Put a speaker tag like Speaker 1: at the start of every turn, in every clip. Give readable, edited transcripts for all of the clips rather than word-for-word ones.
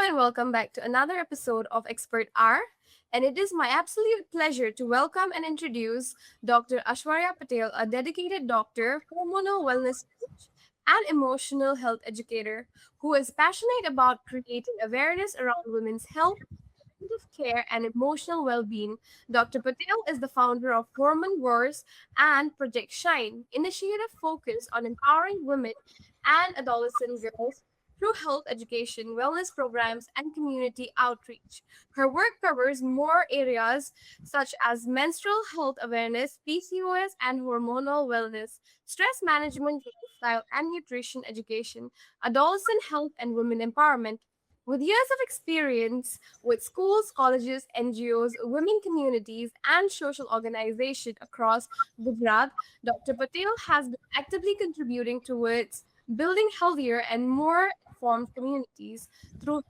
Speaker 1: and welcome back to another episode of Expert R. And it is my absolute pleasure to welcome and introduce Dr. Ashwarya Patel, a dedicated doctor, hormonal wellness coach, and emotional health educator who is passionate about creating awareness around women's health, preventive care, and emotional well-being. Dr. Patel is the founder of Hormone Wars and Project Shine, initiative focused on empowering women and adolescent girls through health education, wellness programs, and community outreach. Her work covers more areas such as menstrual health awareness, PCOS and hormonal wellness, stress management, lifestyle and nutrition education, adolescent health, and women empowerment. With years of experience with schools, colleges, NGOs, women communities, and social organizations across Gujarat, Dr. Patel has been actively contributing towards building healthier and more informed communities. Through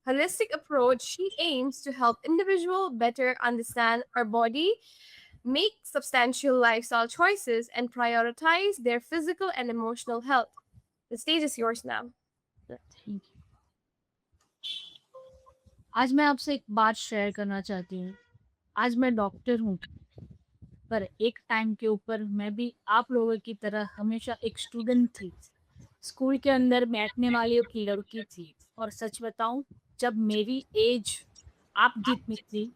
Speaker 1: her holistic approach, she aims to help individuals better understand our body, make substantial lifestyle choices, and prioritize their physical and emotional health. The stage is yours now.
Speaker 2: Thank you. आज मैं आपसे एक बात share करना चाहती हूँ। आज मैं डॉक्टर हूँ, पर एक टाइम के ऊपर मैं भी आप लोगों की तरह हमेशा एक स्टूडेंट थी। स्कूल के अंदर बैठने वाली एक लड़की थी, और सच बताऊं, जब मेरी एज आप जितनी थी,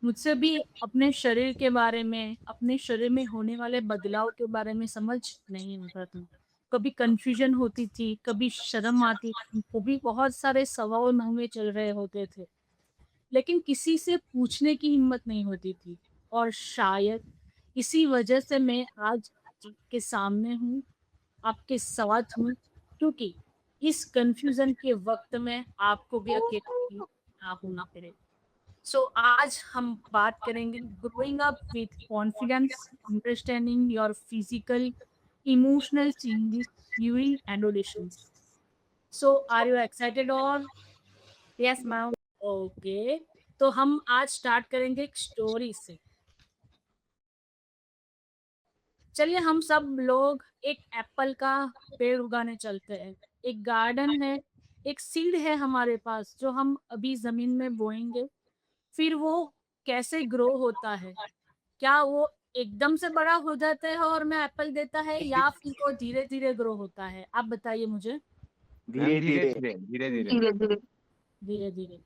Speaker 2: मुझसे भी अपने शरीर के बारे में, अपने शरीर में होने वाले बदलाव के बारे में समझ नहीं होता था। कभी कंफ्यूजन होती थी, कभी शर्म आती थी, कभी बहुत सारे सवाल मन में चल रहे होते थे, लेकिन किसी से पूछने की हिम्मत नहीं होती थी। और शायद इसी वजह से मैं आज आपके सामने हूँ, आपके साथ हूँ, क्योंकि इस कंफ्यूजन के वक्त में आपको भी अकेले ना होना पड़े। सो आज हम बात करेंगे growing up with confidence, understanding your physical emotional changes during adolescence. So are you excited? और
Speaker 1: Yes, ma'am.
Speaker 2: ओके, तो हम आज स्टार्ट करेंगे एक स्टोरी से। चलिए, हम सब लोग एक एप्पल का पेड़ उगाने चलते हैं। एक गार्डन है, एक सीड है हमारे पास जो हम अभी जमीन में बोएंगे। फिर वो कैसे ग्रो होता है? क्या वो एकदम से बड़ा हो जाता है और मैं एप्पल देता है, या फिर वो धीरे धीरे ग्रो होता है? आप बताइए मुझे।
Speaker 3: मैम
Speaker 4: धीरे
Speaker 3: धीरे
Speaker 4: धीरे
Speaker 3: धीरे धीरे धीरे
Speaker 1: धीरे धीरे।
Speaker 2: धीरे धीरे।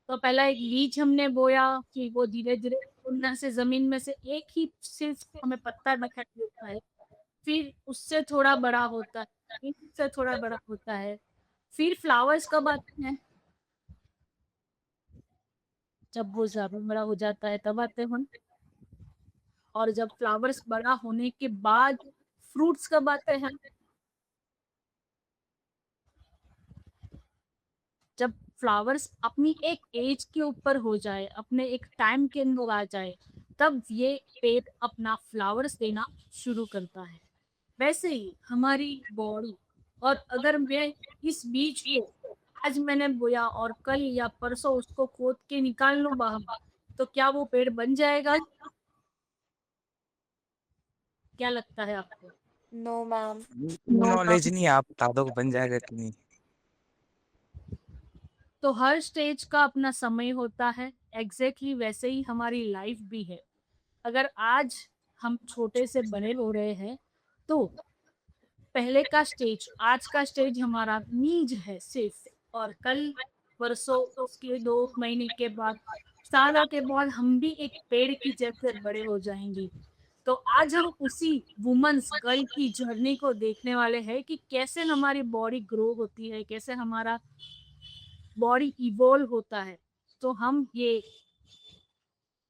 Speaker 2: तो पहला एक बीज हमने बोया, फिर वो धीरे धीरे उन्नत से जमीन में से एक ही सिर्फ हमें पत्ता दिखाई देता है। फिर उससे थोड़ा बड़ा होता है, फिर उससे थोड़ा बड़ा होता है। फिर फ्लावर्स कब आते हैं? जब वो ज्यादा बड़ा हो जाता है तब आते हैं। और जब फ्लावर्स बड़ा होने के बाद फ्रूट्स कब आते हैं? जब फ्लावर्स अपनी एक एज के ऊपर हो जाए, अपने एक टाइम के अंदर आ जाए, तब ये पेड़ अपना फ्लावर्स देना शुरू करता है। वैसे ही हमारी बॉडी, और अगर मैं इस बीज को आज मैंने बोया और कल या परसों उसको खोद के निकाल लूं बाहर, तो क्या वो पेड़ बन जाएगा? क्या लगता है आपको?
Speaker 4: No ma'am.
Speaker 3: नॉलेज नहीं है, आप बता दो बन जाएगा कि नहीं।
Speaker 2: तो हर स्टेज का अपना समय होता है। एग्जैक्टली वैसे ही हमारी लाइफ भी है। अगर आज हम छोटे से बड़े हो रहे हैं, तो पहले का स्टेज, आज का स्टेज हमारा नीज है सिर्फ, और कल परसों उसके 2 महीने के बाद, साल के बाद हम भी एक पेड़ की जैसे बड़े हो जाएंगे। तो आज हम उसी वुमेन्स गर्ल की जर्नी को देखने वाले हैं कि कैसे हमारी बॉडी ग्रो होती है, कैसे हमारा बॉडी इवॉल्व होता है। तो हम ये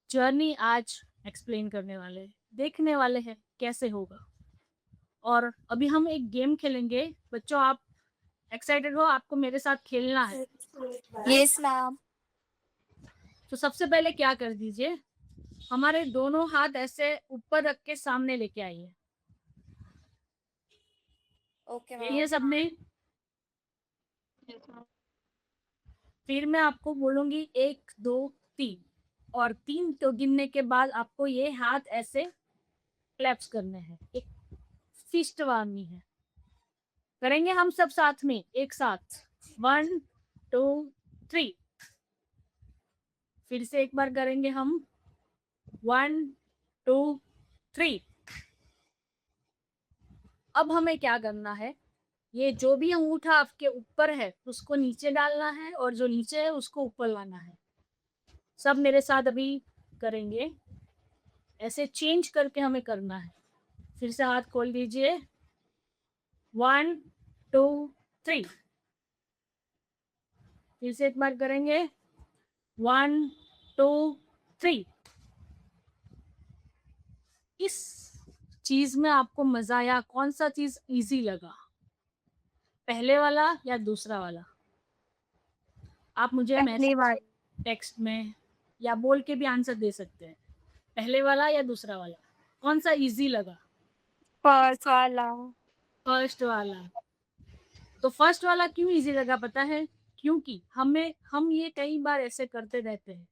Speaker 2: जर्नी आज एक्सप्लेन करने वाले हैं, देखने वाले हैं कैसे होगा। और अभी हम एक गेम खेलेंगे। बच्चों, आप एक्साइटेड हो? आपको मेरे साथ खेलना है।
Speaker 4: Yes ma'am.
Speaker 2: तो सबसे पहले क्या कर दीजिए, हमारे दोनों हाथ ऐसे ऊपर रख के सामने लेके आइए।
Speaker 4: Okay ma'am.
Speaker 2: ये सबने। फिर मैं आपको बोलूंगी 1 2 3, और 3 तो गिनने के बाद आपको ये हाथ ऐसे क्लैप्स करने हैं, एक फिस्ट मारनी है। करेंगे हम सब साथ में एक साथ। 1 2 3। फिर से एक बार करेंगे हम। 1 2 3। अब हमें क्या करना है, ये जो भी अंगूठा आपके ऊपर है उसको नीचे डालना है और जो नीचे है उसको ऊपर लाना है। सब मेरे साथ अभी करेंगे, ऐसे चेंज करके हमें करना है। फिर से हाथ खोल दीजिए। 1 2 3। फिर से एक बार करेंगे। 1 2 3। इस चीज में आपको मजा आया, कौन सा चीज इजी लगा, पहले वाला या दूसरा वाला? आप मुझे
Speaker 1: पहली बार।
Speaker 2: टेक्स्ट में या बोल के भी आंसर दे सकते हैं। पहले वाला या दूसरा वाला, कौन सा इजी लगा?
Speaker 1: फर्स्ट वाला।
Speaker 2: फर्स्ट वाला। तो फर्स्ट वाला क्यों इजी लगा पता है? क्योंकि हम ये कई बार ऐसे करते रहते हैं,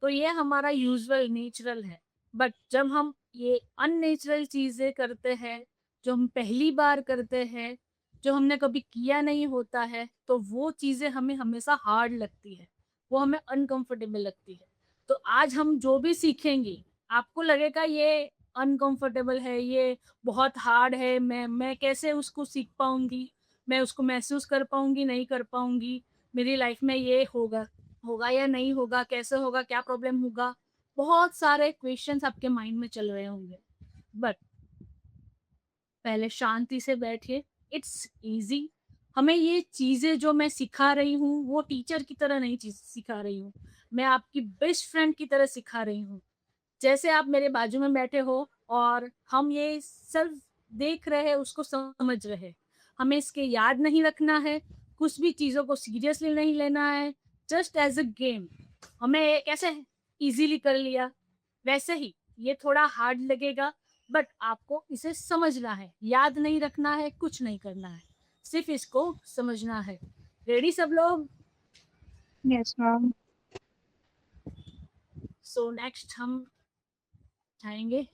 Speaker 2: तो ये हमारा यूजुअल नेचुरल है। बट जब हम ये अननेचुरल चीजें करते हैं, जो हम पहली बार करते हैं, जो हमने कभी किया नहीं होता है, तो वो चीजें हमें हमेशा हार्ड लगती है, वो हमें अनकंफर्टेबल लगती है। तो आज हम जो भी सीखेंगे, आपको लगेगा ये अनकंफर्टेबल है, ये बहुत हार्ड है, मैं कैसे उसको सीख पाऊंगी, मैं उसको महसूस कर पाऊंगी, नहीं कर पाऊंगी, मेरी लाइफ में ये होगा होगा या नहीं होगा, कैसे होगा, क्या प्रॉब्लम होगा, बहुत सारे क्वेश्चंस आपके माइंड में चल रहे होंगे। बट पहले शांति से बैठिए। It's easy. हमें ये चीजें जो मैं सिखा रही हूँ वो टीचर की तरह नहीं चीज सिखा रही हूँ, मैं आपकी बेस्ट फ्रेंड की तरह सिखा रही हूँ। जैसे आप मेरे बाजू में बैठे हो और हम ये सिर्फ देख रहे हैं, उसको समझ रहे हैं। हमें इसके याद नहीं रखना है, कुछ भी चीज़ों को सीरियसली नहीं लेना है, जस्ट एज अ गेम। हमें कैसे इजीली कर लिया, वैसे ही ये थोड़ा हार्ड लगेगा, बट आपको इसे समझना है, याद नहीं रखना है, कुछ नहीं करना है, सिर्फ इसको समझना है। रेडी सब लोग?
Speaker 1: Yes ma'am.
Speaker 2: सो नेक्स्ट हम जाएंगे।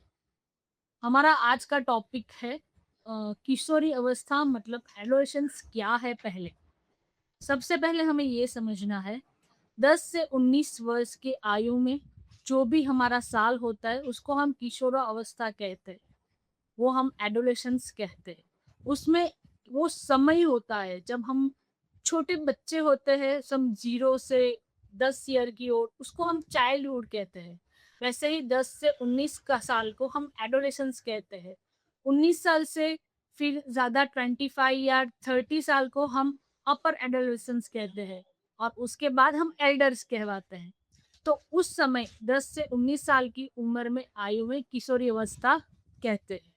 Speaker 2: हमारा आज का टॉपिक है किशोरी अवस्था, मतलब एडोलेसेंस क्या है। पहले सबसे पहले हमें ये समझना है, 10 से 19 वर्ष के आयु में जो भी हमारा साल होता है उसको हम किशोर अवस्था कहते हैं, वो हम एडोलेसेंस कहते हैं। उसमें वो समय होता है जब हम छोटे बच्चे होते हैं, सम 0 से 10 ईयर की ओर, उसको हम चाइल्डहुड कहते हैं। वैसे ही 10 से 19 का साल को हम एडोलेसेंस कहते हैं। 19 साल से फिर ज़्यादा 25 या 30 साल को हम अपर एडोलेसेंस कहते हैं, और उसके बाद हम एल्डर्स कहवाते हैं। तो उस समय 10 से 19 साल की उम्र में आयु में किशोरी अवस्था कहते हैं।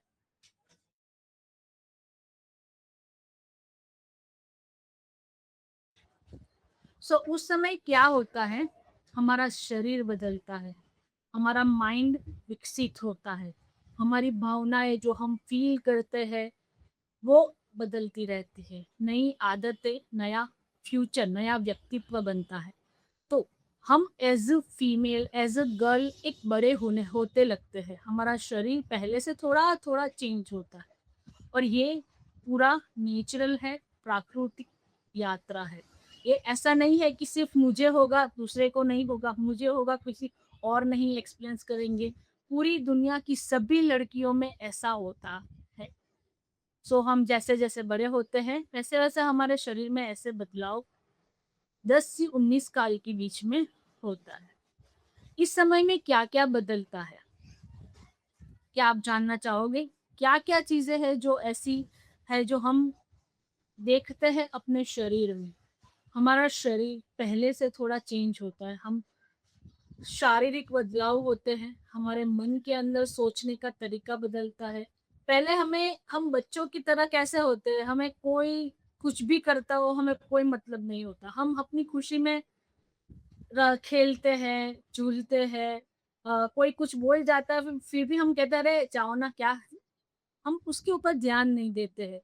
Speaker 2: उस समय क्या होता है, हमारा शरीर बदलता है, हमारा माइंड विकसित होता है, हमारी भावनाएं जो हम फील करते हैं वो बदलती रहती है, नई आदतें, नया फ्यूचर, नया व्यक्तित्व बनता है। तो हम as a female, as a girl एक बड़े होते लगते हैं, हमारा शरीर पहले से थोड़ा थोड़ा चेंज होता है, और ये पूरा नेचुरल है, प्राकृतिक यात्रा है। ये ऐसा नहीं है कि सिर्फ मुझे होगा दूसरे को नहीं होगा, मुझे होगा किसी और नहीं एक्सपीरियंस करेंगे, पूरी दुनिया की सभी लड़कियों में ऐसा होता है। हम जैसे जैसे बड़े होते हैं वैसे वैसे हमारे शरीर में ऐसे बदलाव 10 से 19 साल के बीच में होता है। इस समय में क्या क्या बदलता है, क्या आप जानना चाहोगे? क्या क्या चीजें हैं जो ऐसी है जो हम देखते हैं अपने शरीर में? हमारा शरीर पहले से थोड़ा चेंज होता है, हम शारीरिक बदलाव होते हैं, हमारे मन के अंदर सोचने का तरीका बदलता है। पहले हम बच्चों की तरह कैसे होते हैं, हमें कोई कुछ भी करता हो हमें कोई मतलब नहीं होता, हम अपनी खुशी में खेलते हैं, झूलते हैं। कोई कुछ बोल जाता है फिर भी हम कहते हैं अरे जाओ ना, क्या, हम उसके ऊपर ध्यान नहीं देते हैं।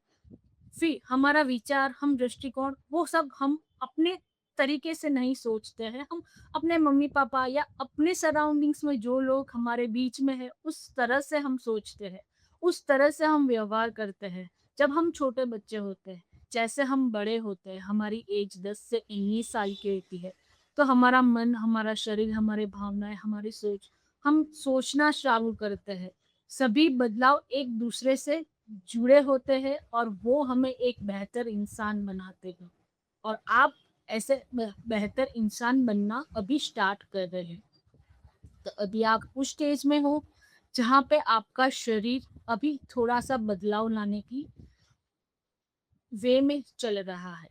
Speaker 2: फिर हमारा विचार, हम दृष्टिकोण, वो सब हम अपने तरीके से नहीं सोचते हैं, हम अपने मम्मी पापा या अपने सराउंडिंग्स में जो लोग हमारे बीच में है उस तरह से हम सोचते हैं, उस तरह से हम व्यवहार करते हैं जब हम छोटे बच्चे होते हैं। जैसे हम बड़े होते हैं, हमारी एज 10 से 19 साल की होती है, तो हमारा मन, हमारा शरीर, हमारी भावनाएँ, हमारी सोच, हम सोचना चालू करते हैं। सभी बदलाव एक दूसरे से जुड़े होते हैं और वो हमें एक बेहतर इंसान बनाते हैं। और आप ऐसे बेहतर इंसान बनना अभी स्टार्ट कर रहे हैं। तो अभी आप उस स्टेज में हो जहाँ पे आपका शरीर अभी थोड़ा-सा बदलाव लाने की वे में चल रहा है।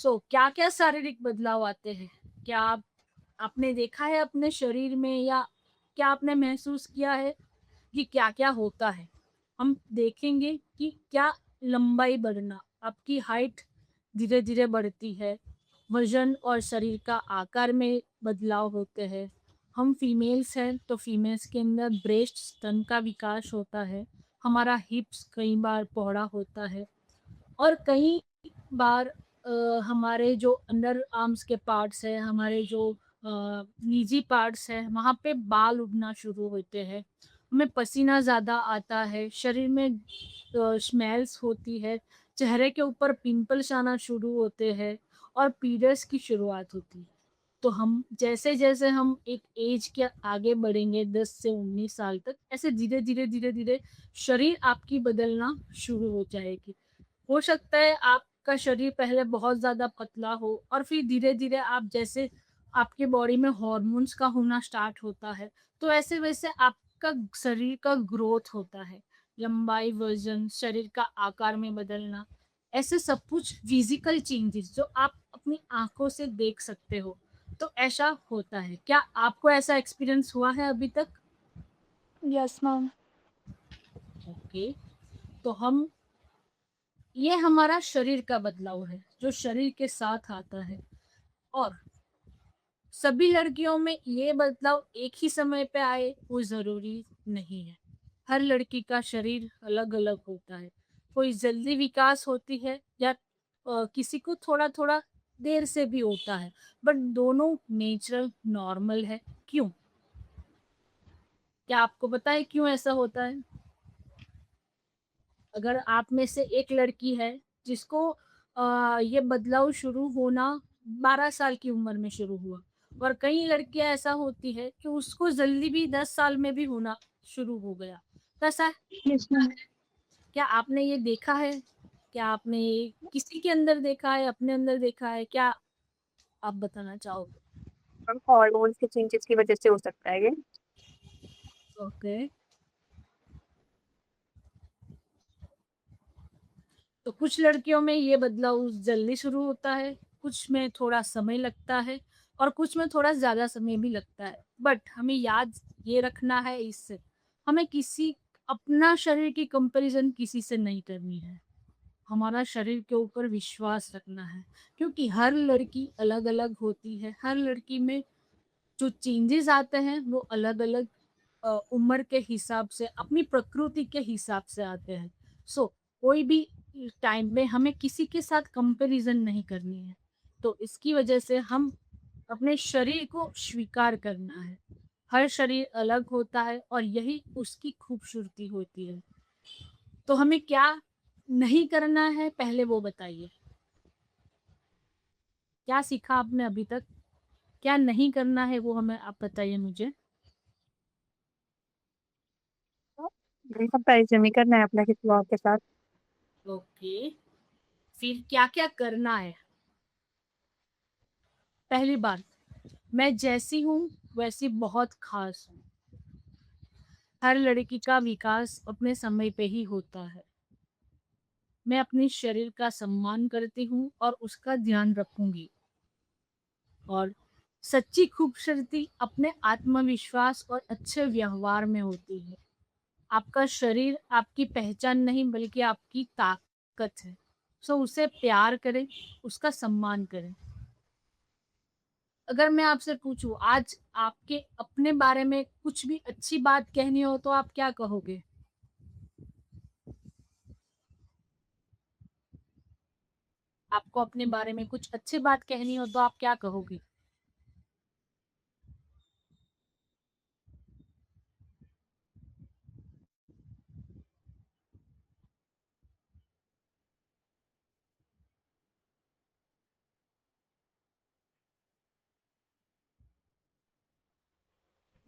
Speaker 2: क्या-क्या शारीरिक बदलाव आते हैं? क्या आपने देखा है अपने शरीर में, या क्या आपने महसूस किया है कि क्या-क्या होता है? हम देखेंगे कि क्या लंबाई बढ़ना, आपकी हाइट धीरे-धीरे बढ़ती है, वज़न और शरीर का आकार में बदलाव होते हैं। हम फीमेल्स हैं तो फीमेल्स के अंदर ब्रेस्ट स्तन का विकास होता है, हमारा हिप्स कई बार पौड़ा होता है और कई बार हमारे जो अंडर आर्म्स के पार्ट्स हैं, हमारे जो निजी पार्ट्स हैं, वहाँ पे बाल उगना शुरू होते हैं। हमें पसीना ज़्यादा आता है, शरीर में स्मेल्स होती है, चेहरे के ऊपर पिंपल्स आना शुरू होते हैं और पीरियड्स की शुरुआत होती है। तो हम जैसे-जैसे हम एक एज के आगे बढ़ेंगे 10 से 19 साल तक, ऐसे धीरे-धीरे, धीरे-धीरे शरीर आपकी बदलना शुरू हो जाएगी। हो सकता है आपका शरीर पहले बहुत ज़्यादा पतला हो और फिर धीरे-धीरे आप जैसे आपकी बॉडी में हॉर्मोन्स का होना स्टार्ट होता है, तो ऐसे-वैसे आपका शरीर का ग्रोथ होता है। लंबाई, वज़न, शरीर का आकार में बदलना, ऐसे सब कुछ फिज़िकल चेंजेस जो आप अपनी आँखों से देख सकते हो, तो ऐसा होता है। क्या आपको ऐसा एक्सपीरियंस हुआ है अभी तक?
Speaker 4: Yes, ma'am.
Speaker 2: ओके, तो हम ये हमारा शरीर का बदलाव है, जो शरीर के साथ आता है और सभी लड़कियों में ये बदलाव एक ही समय पे आए वो ज़रूरी नहीं है। हर लड़की का शरीर अलग-अलग होता है। कोई जल्दी विकास होती है या किसी को थोड़ा-थोड़ा देर से भी होता है, बट दोनों नेचुरल नॉर्मल है। क्यों? क्या आपको पता है क्यों ऐसा होता है? अगर आप में से एक लड़की है जिसको ये बदलाव शुरू होना 12 साल की उम्र में शुरू हुआ और कई लड़कियां ऐसा होती है कि उसको जल्दी भी 10 साल में भी होना शुरू हो गया। तो ऐसा
Speaker 4: Yes, ma'am.
Speaker 2: क्या आपने ये देखा है? क्या आपने ये किसी के अंदर देखा है, अपने अंदर देखा है? क्या आप बताना चाहोगे?
Speaker 5: मैम हॉर्मोन्स के चेंजेस की वजह से हो सकता है ये।
Speaker 2: ओके। तो कुछ लड़कियों में ये बदलाव जल्दी शुरू होता है, कुछ में थोड़ा समय लगता है और कुछ में थोड़ा ज़्यादा समय भी लगता है। बट हमें याद ये रखना है इससे, हमें किसी अपना शरीर की कंपैरिज़न किसी से नहीं करनी है। हमारा शरीर के ऊपर विश्वास रखना है, क्योंकि हर लड़की अलग-अलग होती है। हर लड़की में जो चेंजेस आते हैं वो अलग-अलग उम्र के हिसाब से, अपनी प्रकृति के हिसाब से आते हैं। सो कोई भी टाइम में हमें किसी के साथ कंपैरिजन नहीं करनी है। तो इसकी वजह से हम अपने शरीर को स्वीकार करना है। हर शरीर अलग होता है और यही उसकी खूबसूरती होती है। तो हमें क्या नहीं करना है पहले वो बताइए? क्या सीखा आपने अभी तक? क्या नहीं करना है वो हमें आप बताइए मुझे?
Speaker 5: कंपैरिजन नहीं करना है अपना किसी और के साथ।
Speaker 2: ओके, फिर क्या-क्या करना है? पहली बात, मैं जैसी हूँ वैसी बहुत खास हूँ। हर लड़की का विकास अपने समय पे ही होता है। मैं अपने शरीर का सम्मान करती हूँ और उसका ध्यान रखूंगी। और सच्ची खूबसूरती अपने आत्मविश्वास और अच्छे व्यवहार में होती है। आपका शरीर आपकी पहचान नहीं बल्कि आपकी ताकत है। सो उसे प्यार करें, उसका सम्मान करें। अगर मैं आपसे पूछूं आज आपके अपने बारे में कुछ भी अच्छी बात कहनी हो तो आप क्या कहोगे? आपको अपने बारे में कुछ अच्छी बात कहनी हो तो आप क्या कहोगे?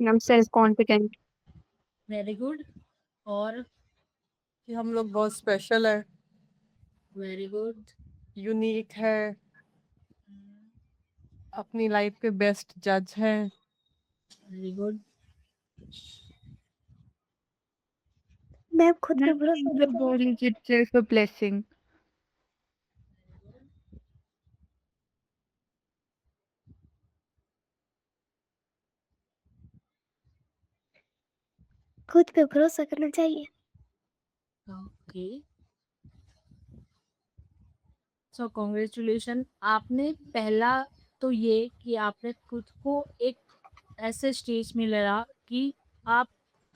Speaker 5: Ma'am self confident.
Speaker 2: Very good. और
Speaker 6: कि हम लोग बहुत स्पेशल है,
Speaker 2: वेरी गुड।
Speaker 6: यूनिक है, अपनी लाइफ के बेस्ट जज है।
Speaker 2: Very good.
Speaker 4: मैम खुद पे
Speaker 5: मैम
Speaker 4: भरोसा
Speaker 5: the body is itself a blessing.
Speaker 4: खुद पे भरोसा करना चाहिए।
Speaker 2: Okay, so congratulation. आपने पहला तो ये कि आपने खुद को एक ऐसे स्टेज में लाया कि आप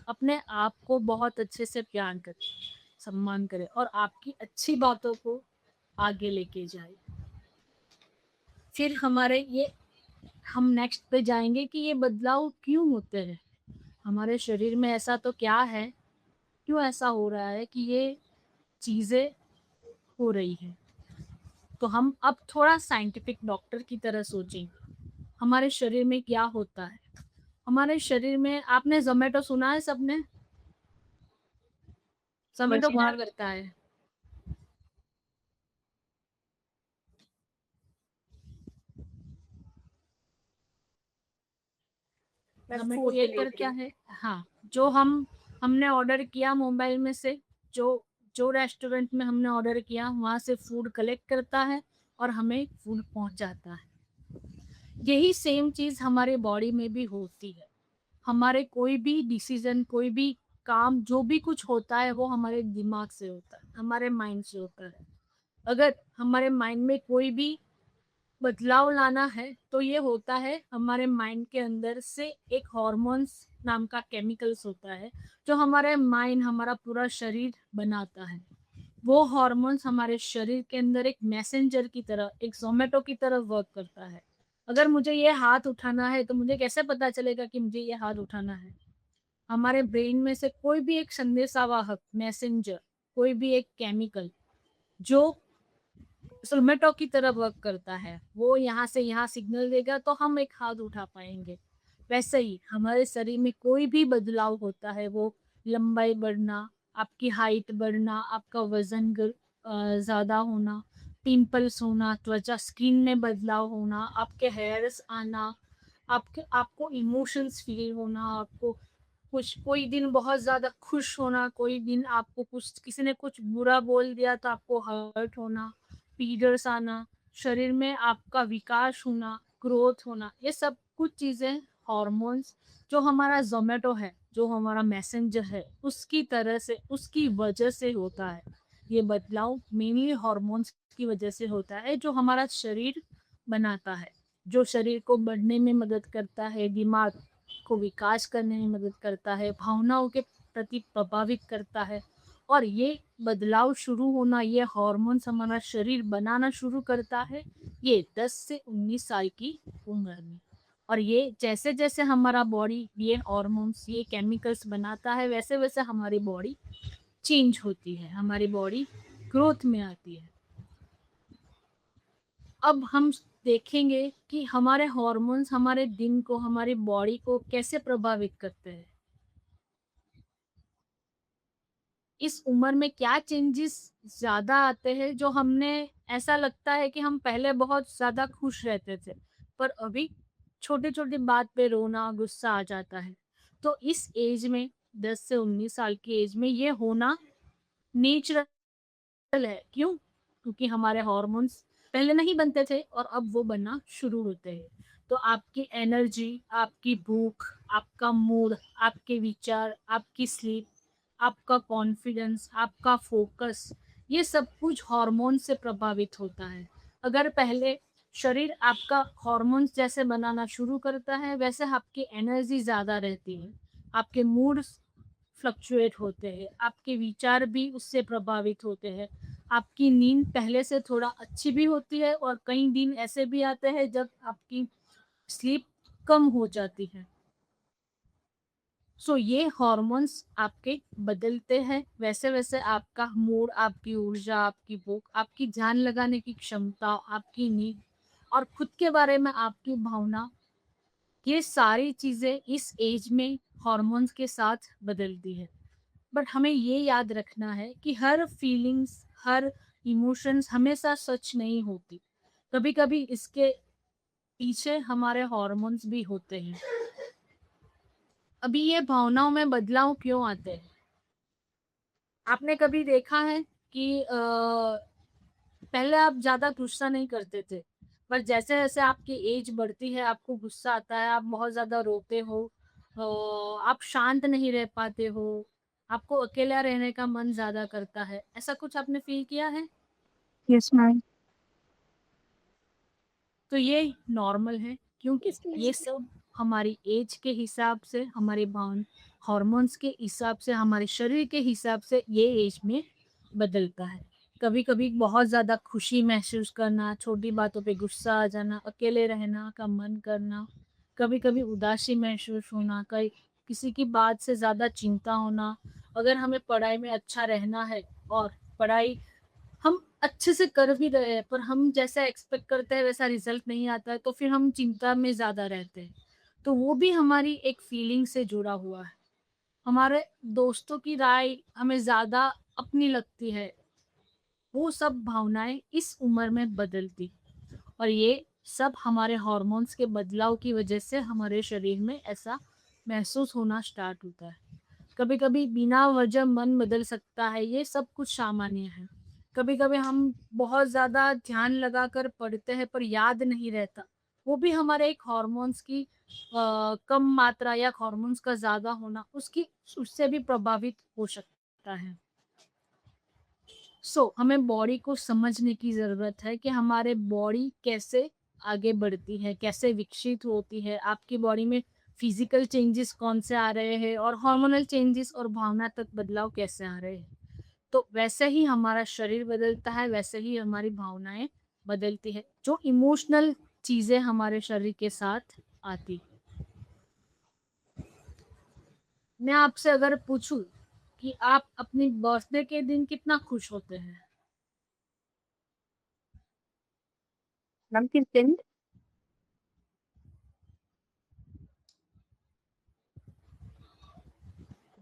Speaker 2: अपने आप को बहुत अच्छे से प्यार करें, सम्मान करें और आपकी अच्छी बातों को आगे लेके जाए। फिर हमारे ये हम नेक्स्ट पे जाएंगे कि ये बदलाव क्यों होते हैं हमारे शरीर में, ऐसा तो क्या है, क्यों ऐसा हो रहा है कि ये चीज़ें हो रही है। तो हम अब थोड़ा साइंटिफिक डॉक्टर की तरह सोचेंगे हमारे शरीर में क्या होता है। हमारे शरीर में आपने जोमेटो सुना है सबने? जोमेटो कौन करता है? जोमेटो ये क्या है? हाँ, जो हमने ऑर्डर किया मोबाइल में से, जो जो रेस्टोरेंट में हमने ऑर्डर किया वहाँ से फूड कलेक्ट करता है और हमें फूड पहुँचाता है। यही सेम चीज़ हमारे बॉडी में भी होती है। हमारे कोई भी डिसीजन, कोई भी काम, जो भी कुछ होता है वो हमारे दिमाग से होता है, हमारे माइंड से होता है। अगर हमारे माइंड में कोई भी बदलाव लाना है तो ये होता है हमारे माइंड के अंदर से एक हॉर्मोन्स नाम का केमिकल्स होता है जो हमारे माइंड, हमारा पूरा शरीर बनाता है। वो हॉर्मोन्स हमारे शरीर के अंदर एक मैसेंजर की तरह, एक जोमेटो की तरह वर्क करता है। अगर मुझे ये हाथ उठाना है तो मुझे कैसे पता चलेगा कि मुझे ये हाथ उठाना है? हमारे ब्रेन में से कोई भी एक संदेशावाहक, मैसेंजर, कोई भी एक केमिकल जो जोमेटो की तरह वर्क करता है, वो यहाँ से यहाँ सिग्नल देगा तो हम एक हाथ उठा पाएंगे। वैसे ही हमारे शरीर में कोई भी बदलाव होता है, वो लंबाई बढ़ना, आपकी हाइट बढ़ना, आपका वजन ज़्यादा होना, पिंपल्स होना, त्वचा स्किन में बदलाव होना, आपके हेयर्स आना, आपको इमोशंस फील होना, आपको कुछ कोई दिन बहुत ज़्यादा खुश होना, कोई दिन आपको कुछ किसी ने कुछ बुरा बोल दिया तो आपको हर्ट होना, पीरियड्स आना, शरीर में आपका विकास होना, ग्रोथ होना, ये सब कुछ चीज़ें हार्मोन्स जो हमारा जोमेटो है, जो हमारा मैसेंजर है, उसकी तरह से, उसकी वजह से होता है। ये बदलाव मेनली हार्मोन्स की वजह से होता है जो हमारा शरीर बनाता है, जो शरीर को बढ़ने में मदद करता है, दिमाग को विकास करने में मदद करता है, भावनाओं के प्रति प्रभावित करता है। और ये बदलाव शुरू होना, ये हार्मोन्स हमारा शरीर बनाना शुरू करता है ये 10 से 19 साल की उम्र में। और ये जैसे जैसे हमारा बॉडी ये हार्मोन्स, ये केमिकल्स बनाता है, वैसे वैसे हमारी बॉडी चेंज होती है, हमारी बॉडी ग्रोथ में आती है। अब हम देखेंगे कि हमारे हार्मोन्स हमारे दिन को, हमारी बॉडी को कैसे प्रभावित करते हैं। इस उम्र में क्या चेंजेस ज़्यादा आते हैं जो हमने, ऐसा लगता है कि हम पहले बहुत ज़्यादा खुश रहते थे पर अभी छोटी छोटी बात पे रोना, गुस्सा आ जाता है। तो इस एज में 10 से 19 साल की एज में ये होना नेचुरल है। क्यों? क्योंकि हमारे हार्मोन्स पहले नहीं बनते थे और अब वो बनना शुरू होते हैं। तो आपकी एनर्जी, आपकी भूख, आपका मूड, आपके विचार, आपकी स्लीप, आपका कॉन्फिडेंस, आपका फोकस, ये सब कुछ हार्मोन से प्रभावित होता है। अगर पहले शरीर आपका हार्मोन्स जैसे बनाना शुरू करता है वैसे आपकी एनर्जी ज़्यादा रहती है, आपके मूड फ्लक्चुएट होते हैं, आपके विचार भी उससे प्रभावित होते हैं, आपकी नींद पहले से थोड़ा अच्छी भी होती है और कई दिन ऐसे भी आते हैं जब आपकी स्लीप कम हो जाती है। सो ये हार्मोन्स आपके बदलते हैं, वैसे वैसे आपका मूड, आपकी ऊर्जा, आपकी भूख, आपकी जान लगाने की क्षमता, आपकी नींद और खुद के बारे में आपकी भावना ये सारी चीज़ें इस एज में हॉर्मोन्स के साथ बदलती है। बट हमें ये याद रखना है कि हर फीलिंग्स, हर इमोशंस हमेशा सच नहीं होती। कभी-कभी इसके पीछे हमारे हॉर्मोन्स भी होते हैं। अभी ये भावनाओं में बदलाव क्यों आते हैं? आपने कभी देखा है कि पहले आप ज़्यादा गुस्सा नहीं करते थे, पर जैसे-जैसे आपकी एज बढ़ती है, आपको गुस्सा आता है, आप बहुत ज़्यादा रोते हो, आप शांत नहीं रह पाते हो, आपको अकेला रहने का मन ज़्यादा करता है। ऐसा कुछ आपने फ़ील किया है?
Speaker 5: Yes ma'am.
Speaker 2: तो ये नॉर्मल है, क्योंकि
Speaker 4: Yes, ma'am.
Speaker 2: ये सब हमारी एज के हिसाब से, हमारे हॉर्मोन्स के हिसाब से, हमारे शरीर के हिसाब से ये एज में बदलता है। कभी-कभी बहुत ज़्यादा खुशी महसूस करना, छोटी बातों पे गुस्सा आ जाना, अकेले रहना का मन करना, कभी-कभी उदासी महसूस होना, कई किसी की बात से ज़्यादा चिंता होना। अगर हमें पढ़ाई में अच्छा रहना है और पढ़ाई हम अच्छे से कर भी रहे हैं, पर हम जैसा एक्सपेक्ट करते हैं वैसा रिजल्ट नहीं आता है, तो फिर हम चिंता में ज़्यादा रहते हैं। तो वो भी हमारी एक फीलिंग से जुड़ा हुआ है। हमारे दोस्तों की राय हमें ज़्यादा अपनी लगती है। वो सब भावनाएँ इस उम्र में बदलती, और ये सब हमारे हॉर्मोन्स के बदलाव की वजह से हमारे शरीर में ऐसा महसूस होना स्टार्ट होता है। कभी-कभी बिना वजह मन बदल सकता है, ये सब कुछ सामान्य है। कभी-कभी हम बहुत ज़्यादा ध्यान लगाकर पढ़ते हैं पर याद नहीं रहता। वो भी हमारे एक हॉर्मोन्स की कम मात्रा या हॉर्मोन्स का ज़्यादा होना उसकी उससे भी प्रभावित हो सकता है। हमें बॉडी को समझने की ज़रूरत है कि हमारे बॉडी कैसे आगे बढ़ती है, कैसे विकसित होती है, आपकी बॉडी में फिज़िकल चेंजेस कौन से आ रहे हैं और हार्मोनल चेंजेस और भावनात्मक बदलाव कैसे आ रहे हैं। तो वैसे ही हमारा शरीर बदलता है, वैसे ही हमारी भावनाएँ बदलती है, जो इमोशनल चीज़ें हमारे शरीर के साथ आती। मैं आपसे अगर पूछूँ कि आप अपनी बर्थडे के दिन कितना खुश होते हैं?
Speaker 5: मैम किस दिन?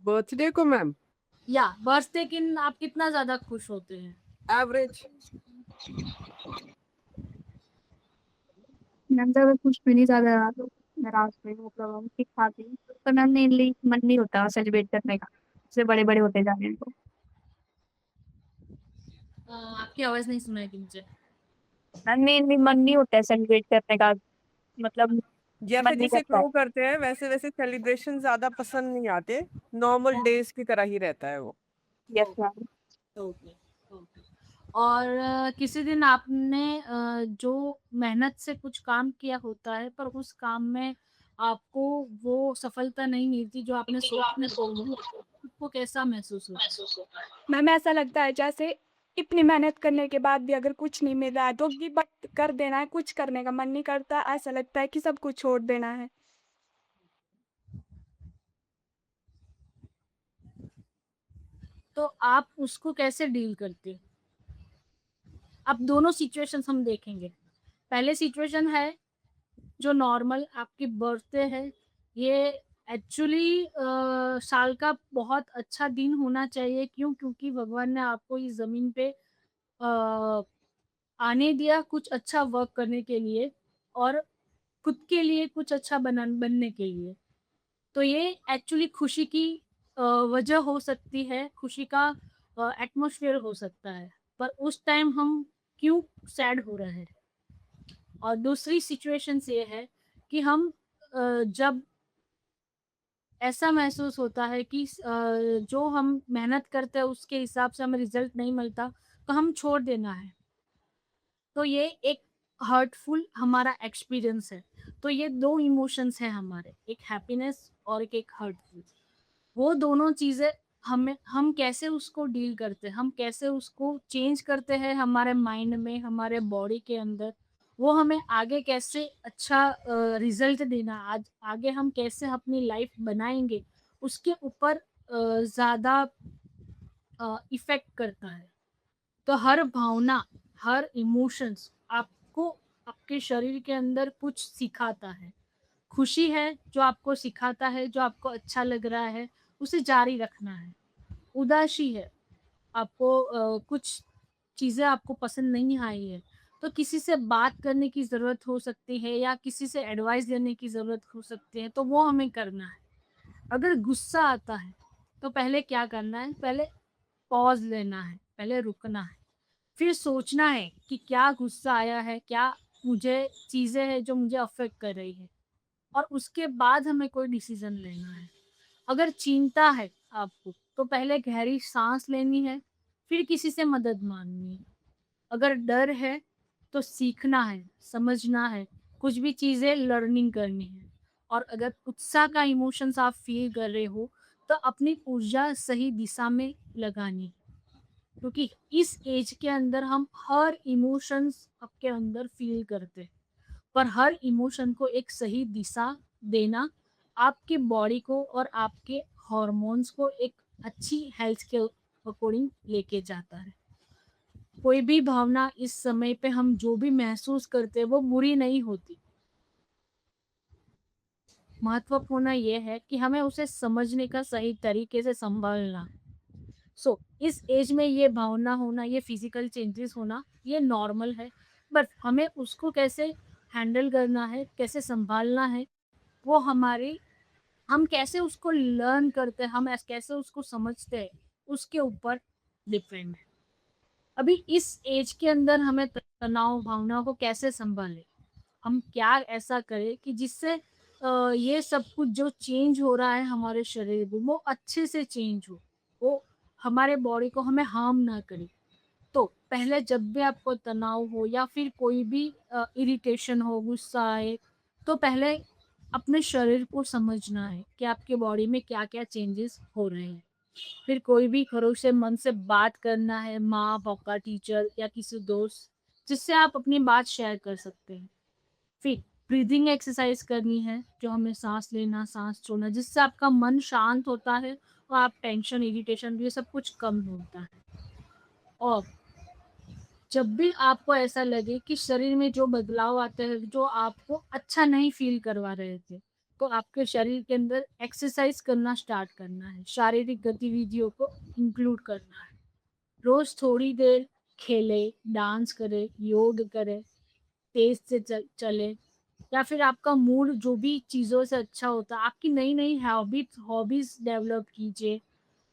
Speaker 6: बर्थडे को मैम
Speaker 2: या बर्थडे के दिन आप कितना ज़्यादा खुश होते हैं?
Speaker 6: एवरेज।
Speaker 5: मैम ज़्यादा खुश भी नहीं, ज़्यादा नाराज़ भी नहीं, मतलब हम ठीक-ठाक ही। पर मैम मेनली मन नहीं होता सेलिब्रेट करने का, जैसे बड़े-बड़े होते जा रहे हैं तो।
Speaker 2: आपकी आवाज़ नहीं सुनाई दी मुझे।
Speaker 5: मैम मेनली मन नहीं होता है सेलिब्रेट करने का, मतलब
Speaker 6: जैसे
Speaker 5: मन नहीं
Speaker 6: जैसे
Speaker 5: करता है।
Speaker 6: ग्रो करते हैं वैसे वैसे सेलिब्रेशन ज्यादा पसंद नहीं आते। नॉर्मल डेज की तरह ही रहता है वो।
Speaker 5: Yes
Speaker 2: okay,
Speaker 5: ma'am.
Speaker 2: Okay, okay. और किसी दिन आपने जो मेहनत से कुछ काम किया होता है, पर उस काम में आपको वो सफलता नहीं मिलती जो आपने सोचा था, वो आपको कैसा महसूस होता है?
Speaker 7: मैम ऐसा लगता है जैसे इतनी मेहनत करने के बाद भी अगर कुछ नहीं मिल रहा है तो गिव अप कर देना है, कुछ करने का मन नहीं करता, ऐसा लगता है कि सब कुछ छोड़ देना है।
Speaker 2: तो आप उसको कैसे डील करते हो? अब दोनों सिचुएशंस हम देखेंगे। पहले सिचुएशन है जो नॉर्मल आपकी बर्थडे है, ये एक्चुअली साल का बहुत अच्छा दिन होना चाहिए। क्यों? क्योंकि भगवान ने आपको इस ज़मीन पे आने दिया कुछ अच्छा वर्क करने के लिए और खुद के लिए कुछ अच्छा बनने के लिए। तो ये एक्चुअली खुशी की वजह हो सकती है, खुशी का एटमॉस्फेयर हो सकता है, पर उस टाइम हम क्यों सैड हो रहे हैं? और दूसरी सिचुएशंस ये है कि हम जब ऐसा महसूस होता है कि जो हम मेहनत करते हैं उसके हिसाब से हमें रिजल्ट नहीं मिलता, तो हम छोड़ देना है। तो ये एक हर्टफुल हमारा एक्सपीरियंस है। तो ये 2 इमोशंस हैं हमारे, एक हैप्पीनेस और एक हर्टफुल। वो दोनों चीज़ें हम कैसे उसको डील करते हैं, हम कैसे उसको चेंज करते हैं हमारे माइंड में, हमारे बॉडी के अंदर, वो हमें आगे कैसे अच्छा रिज़ल्ट देना, आज आगे हम कैसे अपनी लाइफ बनाएँगे, उसके ऊपर ज़्यादा इफ़ेक्ट करता है। तो हर भावना, हर इमोशंस आपको आपके शरीर के अंदर कुछ सिखाता है, खुशी है जो आपको सिखाता है, जो आपको अच्छा लग रहा है, उसे जारी रखना है। उदासी है, आपको कुछ चीज़ें आपको पसंद नहीं आई है, तो किसी से बात करने की ज़रूरत हो सकती है या किसी से एडवाइस लेने की ज़रूरत हो सकती है, तो वो हमें करना है। अगर गुस्सा आता है, तो पहले क्या करना है, पहले पॉज़ लेना है, पहले रुकना है। फिर सोचना है कि क्या गुस्सा आया है, क्या मुझे चीज़ें हैं जो मुझे अफ़ेक्ट कर रही है और उसके बाद हमें कोई डिसीज़न लेना है। अगर चिंता है आपको, तो पहले गहरी साँस लेनी है, फिर किसी से मदद माँगनी है। अगर डर है, तो सीखना है, समझना है, कुछ भी चीज़ें लर्निंग करनी है। और अगर उत्साह का इमोशंस आप फ़ील कर रहे हो, तो अपनी ऊर्जा सही दिशा में लगानी है। क्योंकि इस एज के अंदर हम हर इमोशंस आपके अंदर फ़ील करते हैं, पर हर इमोशन को एक सही दिशा देना आपके बॉडी को और आपके हॉर्मोन्स को एक अच्छी हेल्थ के अकॉर्डिंग लेके जाता है। कोई भी भावना इस समय पे हम जो भी महसूस करते हैं वो बुरी नहीं होती। महत्वपूर्ण ये है कि हमें उसे समझने का सही तरीके से सँभालना। इस एज में ये भावना होना, ये फिज़िकल चेंजेस होना, ये नॉर्मल है, बट हमें उसको कैसे हैंडल करना है, कैसे सँभालना है, वो हमारी हम कैसे उसको लर्न करते हैं, हम कैसे उसको समझते हैं, उसके ऊपर डिपेंड है। अभी इस एज के अंदर हमें तनाव भावनाओं को कैसे सँभालें? हम क्या ऐसा करें कि जिससे ये सब कुछ जो चेंज हो रहा है हमारे शरीर में, वो अच्छे से चेंज हो, वो हमारे बॉडी को हमें हार्म ना करे। तो पहले जब भी आपको तनाव हो या फिर कोई भी इरिटेशन हो, गुस्सा आए, तो पहले अपने शरीर को समझना है कि आपके बॉडी में क्या-क्या चेंजेस हो रहे हैं। फिर कोई भी भरोसेमंद से बात करना है, माँ-पापा, टीचर या किसी दोस्त, जिससे आप अपनी बात शेयर कर सकते हैं। फिर ब्रीदिंग एक्सरसाइज करनी है, जो हमें साँस लेना, साँस छोड़ना, जिससे आपका मन शांत होता है और आप टेंशन, इरिटेशन ये सब कुछ कम होता है। और जब भी आपको ऐसा लगे कि शरीर में जो बदलाव आते हैं, जो आपको अच्छा नहीं फ़ील करवा रहे थे, तो आपके शरीर के अंदर एक्सरसाइज करना स्टार्ट करना है, शारीरिक गतिविधियों को इंक्लूड करना है। रोज़ थोड़ी देर खेलें, डांस करें, योग करें, तेज़ से चलें या फिर आपका मूड जो भी चीज़ों से अच्छा होता है, आपकी नई-नई हॉबीज़ डेवलप कीजिए।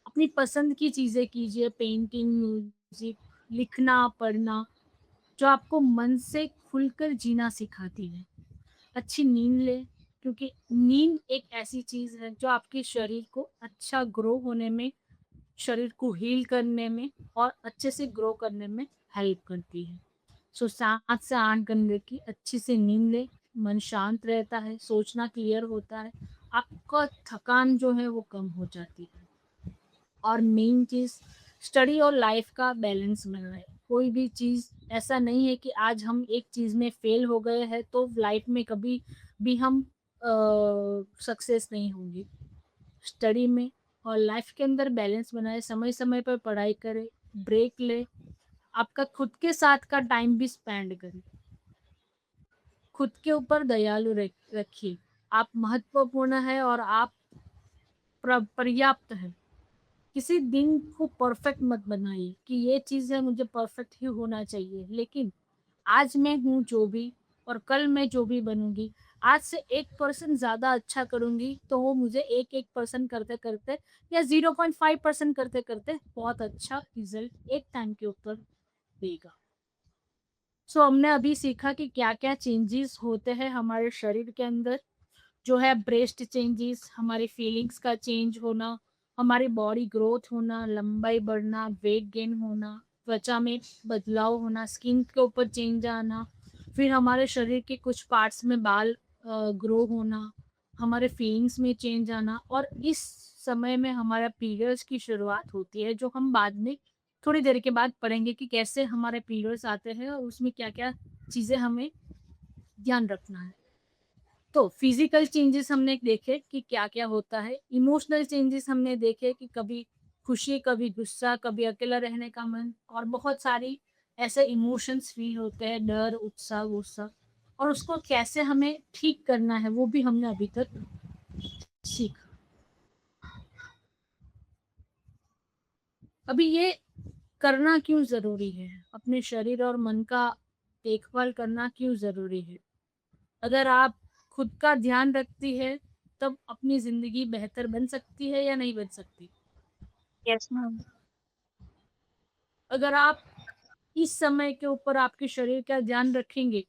Speaker 2: अपनी पसंद की चीज़ें कीजिए, पेंटिंग, म्यूज़िक, लिखना, पढ़ना, जो आपको मन से खुलकर जीना सिखाती है। अच्छी नींद लें, क्योंकि नींद एक ऐसी चीज़ है जो आपके शरीर को अच्छा ग्रो होने में, शरीर को हील करने में और अच्छे से ग्रो करने में हेल्प करती है। 7 से 8 घंटे की अच्छी से नींद लें, मन शांत रहता है, सोचना क्लियर होता है, आपका थकान जो है वो कम हो जाती है। और मेन चीज़ स्टडी और लाइफ का बैलेंस बनाए। कोई भी चीज़ ऐसा नहीं है कि आज हम एक चीज़ में फेल हो गए हैं तो लाइफ में कभी भी हम सक्सेस नहीं होंगे। स्टडी में और लाइफ के अंदर बैलेंस बनाए, समय-समय पर पढ़ाई करें, ब्रेक लें, आपका खुद के साथ का टाइम भी स्पेंड करें। खुद के ऊपर दयालु रखिए। आप महत्वपूर्ण हैं और आप पर्याप्त हैं। किसी दिन को परफेक्ट मत बनाइए कि ये चीज़ है, मुझे परफेक्ट ही होना चाहिए, लेकिन आज मैं हूँ जो भी और कल मैं जो भी बनूंगी, आज से 1% ज़्यादा अच्छा करूंगी तो वो मुझे 1% करते करते या 0.5% करते करते बहुत अच्छा रिजल्ट एक टाइम के ऊपर देगा। हमने अभी सीखा कि क्या क्या चेंजेस होते हैं हमारे शरीर के अंदर, जो है ब्रेस्ट चेंजेस, हमारी फीलिंग्स का चेंज होना, हमारी बॉडी ग्रोथ होना, लंबाई बढ़ना, वेट गेन होना, त्वचा में बदलाव होना, स्किन के ऊपर चेंज आना, फिर हमारे शरीर के कुछ पार्ट्स में बाल ग्रो होना, हमारे फीलिंग्स में चेंज आना और इस समय में हमारा पीरियड्स की शुरुआत होती है, जो हम बाद में थोड़ी देर के बाद पढ़ेंगे कि कैसे हमारे पीरियड्स आते हैं और उसमें क्या-क्या चीज़ें हमें ध्यान रखना है। तो फिजिकल चेंजेस हमने देखे कि क्या-क्या होता है, इमोशनल चेंजेस हमने देखे कि कभी खुशी, कभी गुस्सा, कभी अकेला रहने का मन और बहुत सारी ऐसे इमोशंस फील होते हैं, डर, उत्साह, गुस्सा। और उसको कैसे हमें ठीक करना है वो भी हमने अभी तक सीखा। अभी ये करना क्यों ज़रूरी है? अपने शरीर और मन का देखभाल करना क्यों ज़रूरी है? अगर आप खुद का ध्यान रखती है, तब अपनी ज़िंदगी बेहतर बन सकती है या नहीं बन सकती?
Speaker 5: Yes ma'am.
Speaker 2: अगर आप इस समय के ऊपर आपके शरीर का ध्यान रखेंगे,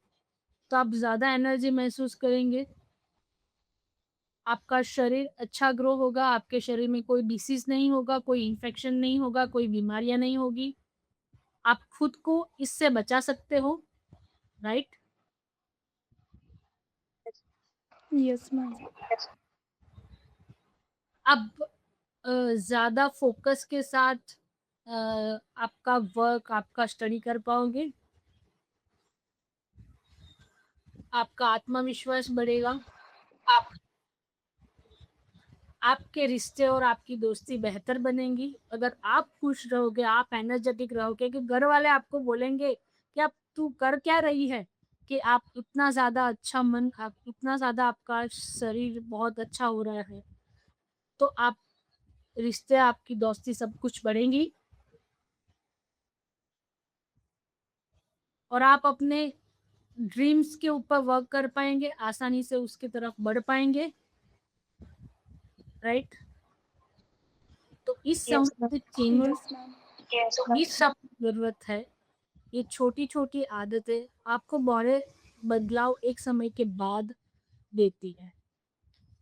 Speaker 2: तो आप ज़्यादा एनर्जी महसूस करेंगे, आपका शरीर अच्छा ग्रो होगा, आपके शरीर में कोई डिसीज़ नहीं होगा, कोई इन्फेक्शन नहीं होगा, कोई बीमारियाँ नहीं होगी। आप खुद को इससे बचा सकते हो, राइट?
Speaker 7: Yes ma'am.
Speaker 2: अब ज़्यादा फ़ोकस के साथ आपका वर्क, आपका स्टडी कर पाओगे, आपका आत्मविश्वास बढ़ेगा, आप आपके रिश्ते और आपकी दोस्ती बेहतर बनेंगी। अगर आप खुश रहोगे, आप एनर्जेटिक रहोगे, कि घर वाले आपको बोलेंगे कि आप तू कर क्या रही है? कि आप इतना ज़्यादा अच्छा मन, आप इतना ज़्यादा आपका शरीर बहुत अच्छा हो रहा है, तो आप रिश्ते, आपकी दोस्ती सब कुछ बढ़ेंगी और आप अपने ड्रीम्स के ऊपर वर्क कर पाएँगे, आसानी से उसकी तरफ बढ़ पाएँगे, राइट? तो इस
Speaker 5: यस
Speaker 2: समय पे चेंज,
Speaker 7: यस मैम।
Speaker 2: ये सब ज़रूरत है। ये छोटी-छोटी आदतें आपको बड़े बदलाव एक समय के बाद देती है।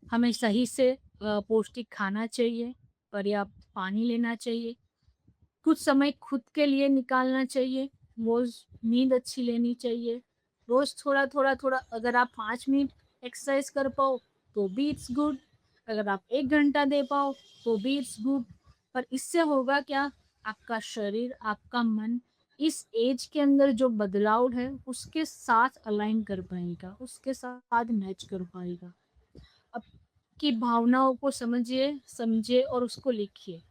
Speaker 2: हमें सही से पौष्टिक खाना चाहिए, पर्याप्त पानी लेना चाहिए, कुछ समय खुद के लिए निकालना चाहिए, रोज़ नींद अच्छी लेनी चाहिए, रोज़ थोड़ा-थोड़ा अगर आप 5 मिनट एक्सरसाइज कर पाओ, तो भी इट्स गुड, अगर आप 1 घंटा दे पाओ, तो भी इट्स गुड। पर इससे होगा क्या? आपका शरीर, आपका मन इस एज के अंदर जो बदलाव है, उसके साथ अलाइन कर पाएगा, उसके साथ मैच कर पाएगा। आपकी भावनाओं को समझिए और उसको लिखिए।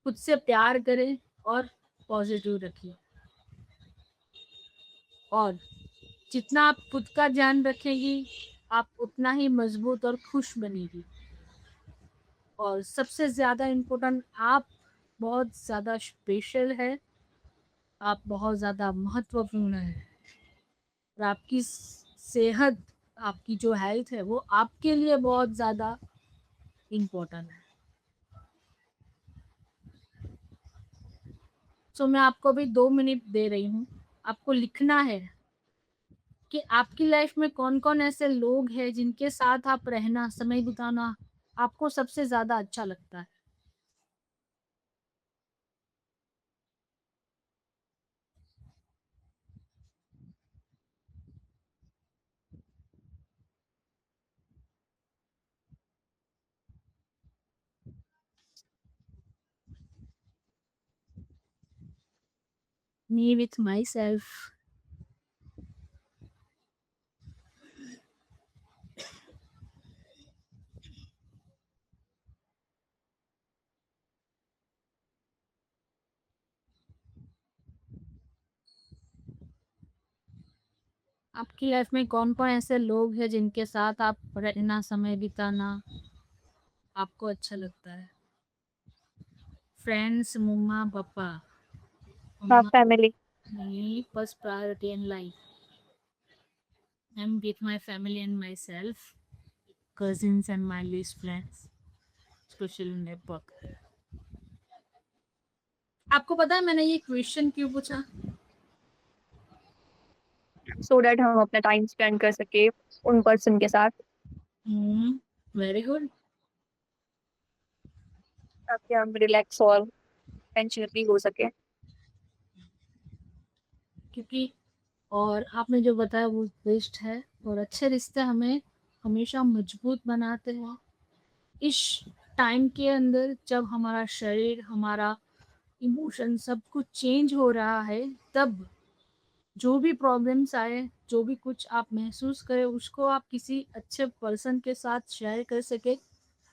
Speaker 2: खुद से प्यार करें और पॉजिटिव रखिए। और जितना आप खुद का ध्यान रखेंगी, आप उतना ही मजबूत और खुश बनेगी। और सबसे ज़्यादा इम्पोर्टेंट, आप बहुत ज़्यादा स्पेशल है, आप बहुत ज़्यादा महत्वपूर्ण है और आपकी सेहत, आपकी जो हेल्थ है, वो आपके लिए बहुत ज़्यादा इम्पोर्टेंट है। सो मैं आपको अभी 2 मिनट दे रही हूँ, आपको लिखना है कि आपकी लाइफ में कौन-कौन ऐसे लोग हैं जिनके साथ आप रहना, समय बिताना आपको सबसे ज़्यादा अच्छा लगता है। Me with my self. आपकी लाइफ में कौन-कौन ऐसे लोग हैं जिनके साथ आप रहना, समय बिताना आपको अच्छा लगता है? फ्रेंड्स, मम्मा-पापा।
Speaker 5: हाँ,
Speaker 2: मम्मा
Speaker 5: फैमिली।
Speaker 2: मेरी first priority in life. I am with my family and my self, cousins and my least friends, social network। आपको पता है मैंने ये क्वेश्चन क्यों पूछा?
Speaker 5: सो दैट हम अपना टाइम स्पेंड कर सके उन पर्सन के साथ,
Speaker 2: वेरी गुड।
Speaker 5: ताकि हम रिलैक्स और टेंशन फ्री हो सके।
Speaker 2: क्योंकि और आपने जो बताया वो बेस्ट है, और अच्छे रिश्ते हमें हमेशा मजबूत बनाते हैं। इस टाइम के अंदर जब हमारा शरीर, हमारा इमोशन सब कुछ चेंज हो रहा है, तब जो भी प्रॉब्लम्स आए, जो भी कुछ आप महसूस करें, उसको आप किसी अच्छे पर्सन के साथ शेयर कर सके,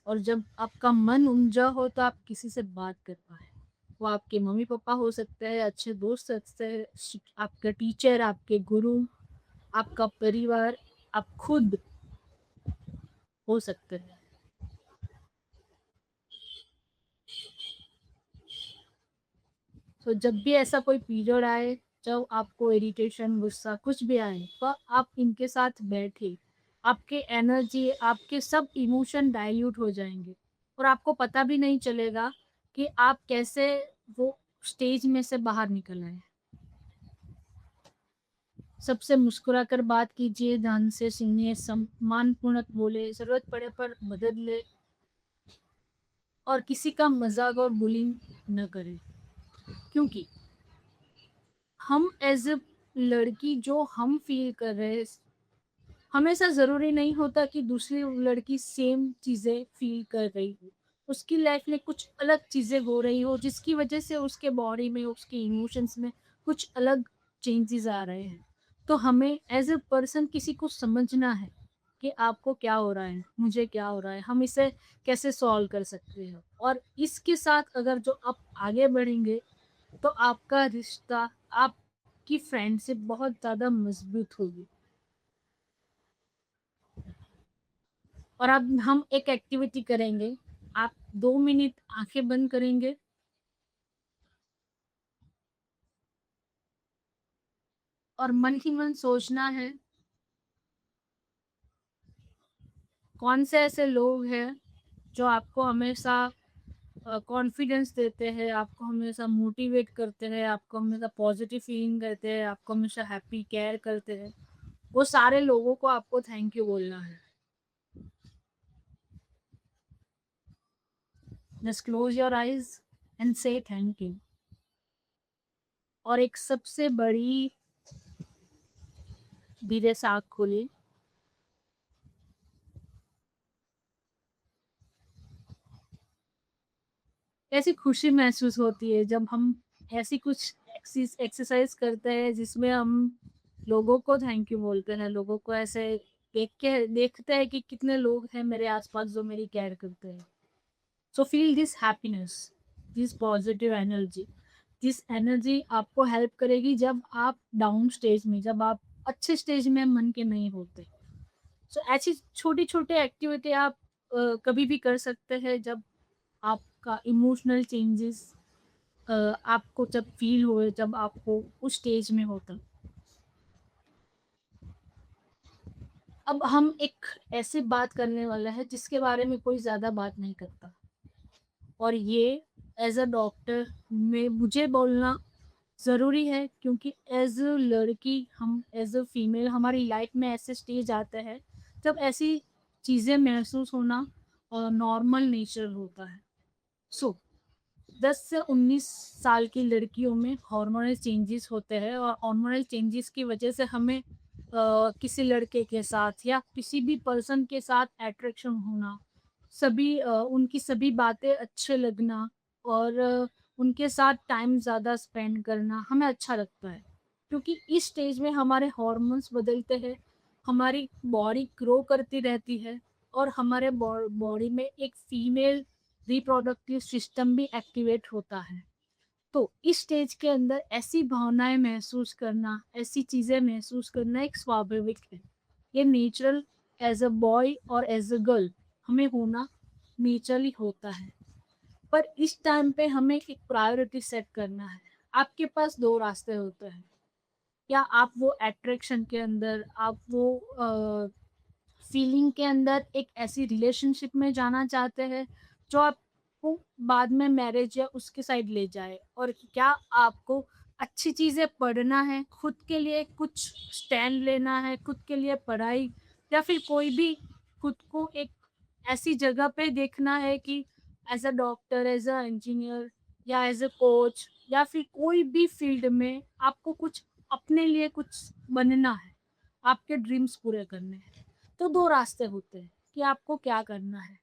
Speaker 2: और जब आपका मन उलझा हो तो आप किसी से बात कर पाए। वो आपके मम्मी पापा हो सकते हैं, अच्छे दोस्त हो सकते हैं, आपके टीचर, आपके गुरु, आपका परिवार, आप खुद हो सकते हैं। तो जब भी ऐसा कोई पीरियड आए, जब आपको इरिटेशन, गुस्सा कुछ भी आए, तो आप इनके साथ बैठिए। आपके एनर्जी, आपके सब इमोशन डाइल्यूट हो जाएँगे और आपको पता भी नहीं चलेगा कि आप कैसे वो स्टेज में से बाहर निकल आए। सबसे मुस्कुराकर बात कीजिए, ध्यान से सुनिए, सम्मानपूर्वक बोले, ज़रूरत पड़े पर मदद ले और किसी का मज़ाक और बुलिंग न करें। क्योंकि हम एज़ अ लड़की जो हम फ़ील कर रहे हैं, हमेशा ज़रूरी नहीं होता कि दूसरी लड़की सेम चीज़ें फ़ील कर रही हो। उसकी लाइफ़ में कुछ अलग चीज़ें हो रही हो जिसकी वज़ह से उसके बॉडी में, उसके इमोशंस में कुछ अलग चेंजेज़ आ रहे हैं। तो हमें एज़ अ पर्सन किसी को समझना है कि आपको क्या हो रहा है, मुझे क्या हो रहा है, हम इसे कैसे सॉल्व कर सकते हैं। और इसके साथ अगर जो आप आगे बढ़ेंगे तो आपका रिश्ता, आपकी फ्रेंडशिप बहुत ज़्यादा मज़बूत होगी। और अब हम एक एक्टिविटी करेंगे। आप 2 मिनट आँखें बंद करेंगे और मन ही मन सोचना है, कौन से ऐसे लोग हैं जो आपको हमेशा कॉन्फिडेंस देते हैं, आपको हमेशा मोटिवेट करते हैं, आपको हमेशा पॉजिटिव फीलिंग करते हैं, आपको हमेशा हैप्पी केयर करते हैं। वो सारे लोगों को आपको थैंक यू बोलना है। Just close your eyes and से थैंक यू। और एक सबसे बड़ी, धीरे से आँख खोलिए। ऐसी खुशी महसूस होती है जब हम ऐसी कुछ एक्सरसाइज करते हैं जिसमें हम लोगों को थैंक यू बोलते हैं, लोगों को ऐसे देख के देखते हैं कि कितने लोग हैं मेरे आसपास जो मेरी केयर करते हैं। So feel this happiness, this positive energy. This energy आपको हेल्प करेगी जब आप डाउन स्टेज में, जब आप अच्छे स्टेज में मन के नहीं होते। सो ऐसी छोटी छोटी एक्टिविटी आप कभी भी कर सकते हैं जब आपका इमोशनल चेंजेस आपको जब फील हुए, जब आपको उस स्टेज में हो तब। अब हम एक ऐसी बात करने वाला है जिसके बारे में कोई ज़्यादा बात नहीं करता, और ये एज़ अ डॉक्टर में मुझे बोलना ज़रूरी है क्योंकि एज़ अ लड़की, हम एज़ अ फीमेल, हमारी लाइफ में ऐसे स्टेज आते हैं जब ऐसी चीज़ें महसूस होना नॉर्मल नेचर होता है। सो 10 से 19 साल की लड़कियों में हार्मोनल चेंजेस होते हैं और हार्मोनल चेंजेस की वजह से हमें किसी लड़के के साथ या किसी भी पर्सन के साथ अट्रैक्शन होना, उनकी सभी बातें अच्छे लगना और उनके साथ टाइम ज़्यादा स्पेंड करना हमें अच्छा लगता है। क्योंकि इस स्टेज में हमारे हार्मोन्स बदलते हैं, हमारी बॉडी ग्रो करती रहती है और हमारे बॉडी में एक फीमेल रिप्रोडक्टिव सिस्टम भी एक्टिवेट होता है। तो इस स्टेज के अंदर ऐसी भावनाएं महसूस करना, ऐसी चीज़ें महसूस करना एक स्वाभाविक है। ये नेचुरल, एज अ बॉय और एज अ गर्ल हमें होना नेचुरली होता है। पर इस टाइम पे हमें एक प्रायोरिटी सेट करना है। आपके पास 2 रास्ते होते हैं। या आप वो अट्रैक्शन के अंदर, आप वो फीलिंग के अंदर एक ऐसी रिलेशनशिप में जाना चाहते हैं जो आपको बाद में मैरिज या उसके साइड ले जाए, और क्या आपको अच्छी चीज़ें पढ़ना है, खुद के लिए कुछ स्टैंड लेना है, खुद के लिए पढ़ाई, या फिर कोई भी खुद को एक ऐसी जगह पे देखना है कि as a doctor, as a engineer या एज अ कोच, या फिर कोई भी फील्ड में आपको कुछ अपने लिए कुछ बनना है, आपके ड्रीम्स पूरे करने हैं। तो 2 रास्ते होते हैं कि आपको क्या करना है।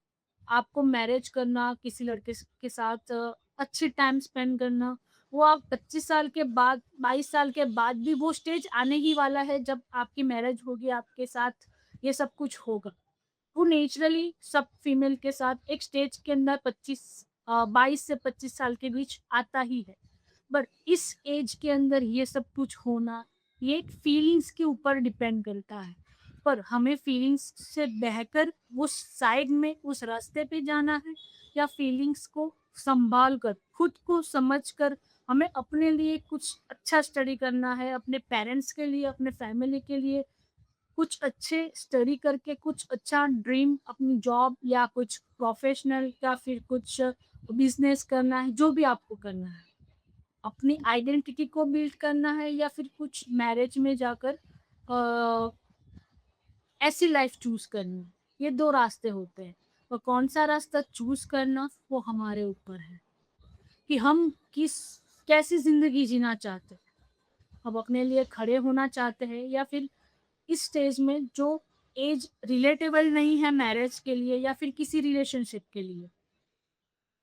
Speaker 2: आपको मैरिज करना, किसी लड़के के साथ अच्छी टाइम स्पेंड करना, वो आप 25 साल के बाद, 22 साल के बाद भी वो स्टेज आने ही वाला है जब आपकी मैरिज होगी, आपके साथ ये सब कुछ होगा। वो नेचुरली सब फीमेल के साथ एक स्टेज के अंदर 22 से 25 साल के बीच आता ही है। बट इस एज के अंदर ये सब कुछ होना ये एक फीलिंग्स के ऊपर डिपेंड करता है, पर हमें फीलिंग्स से बहकर उस साइड में उस रास्ते पे जाना है, या फीलिंग्स को संभाल कर खुद को समझ कर हमें अपने लिए कुछ अच्छा स्टडी करना है, अपने पेरेंट्स के लिए, अपने फैमिली के लिए कुछ अच्छे स्टडी करके कुछ अच्छा ड्रीम, अपनी जॉब या कुछ प्रोफेशनल या फिर कुछ बिजनेस करना है, जो भी आपको करना है। अपनी आइडेंटिटी को बिल्ड करना है, या फिर कुछ मैरिज में जाकर ऐसी लाइफ चूज करनी है। ये 2 रास्ते होते हैं, और कौन सा रास्ता चूज करना वो हमारे ऊपर है कि हम कैसी ज़िंदगी जीना चाहते हैं। हम अपने लिए खड़े होना चाहते हैं, या फिर इस स्टेज में जो एज रिलेटेबल नहीं है मैरिज के लिए या फिर किसी रिलेशनशिप के लिए।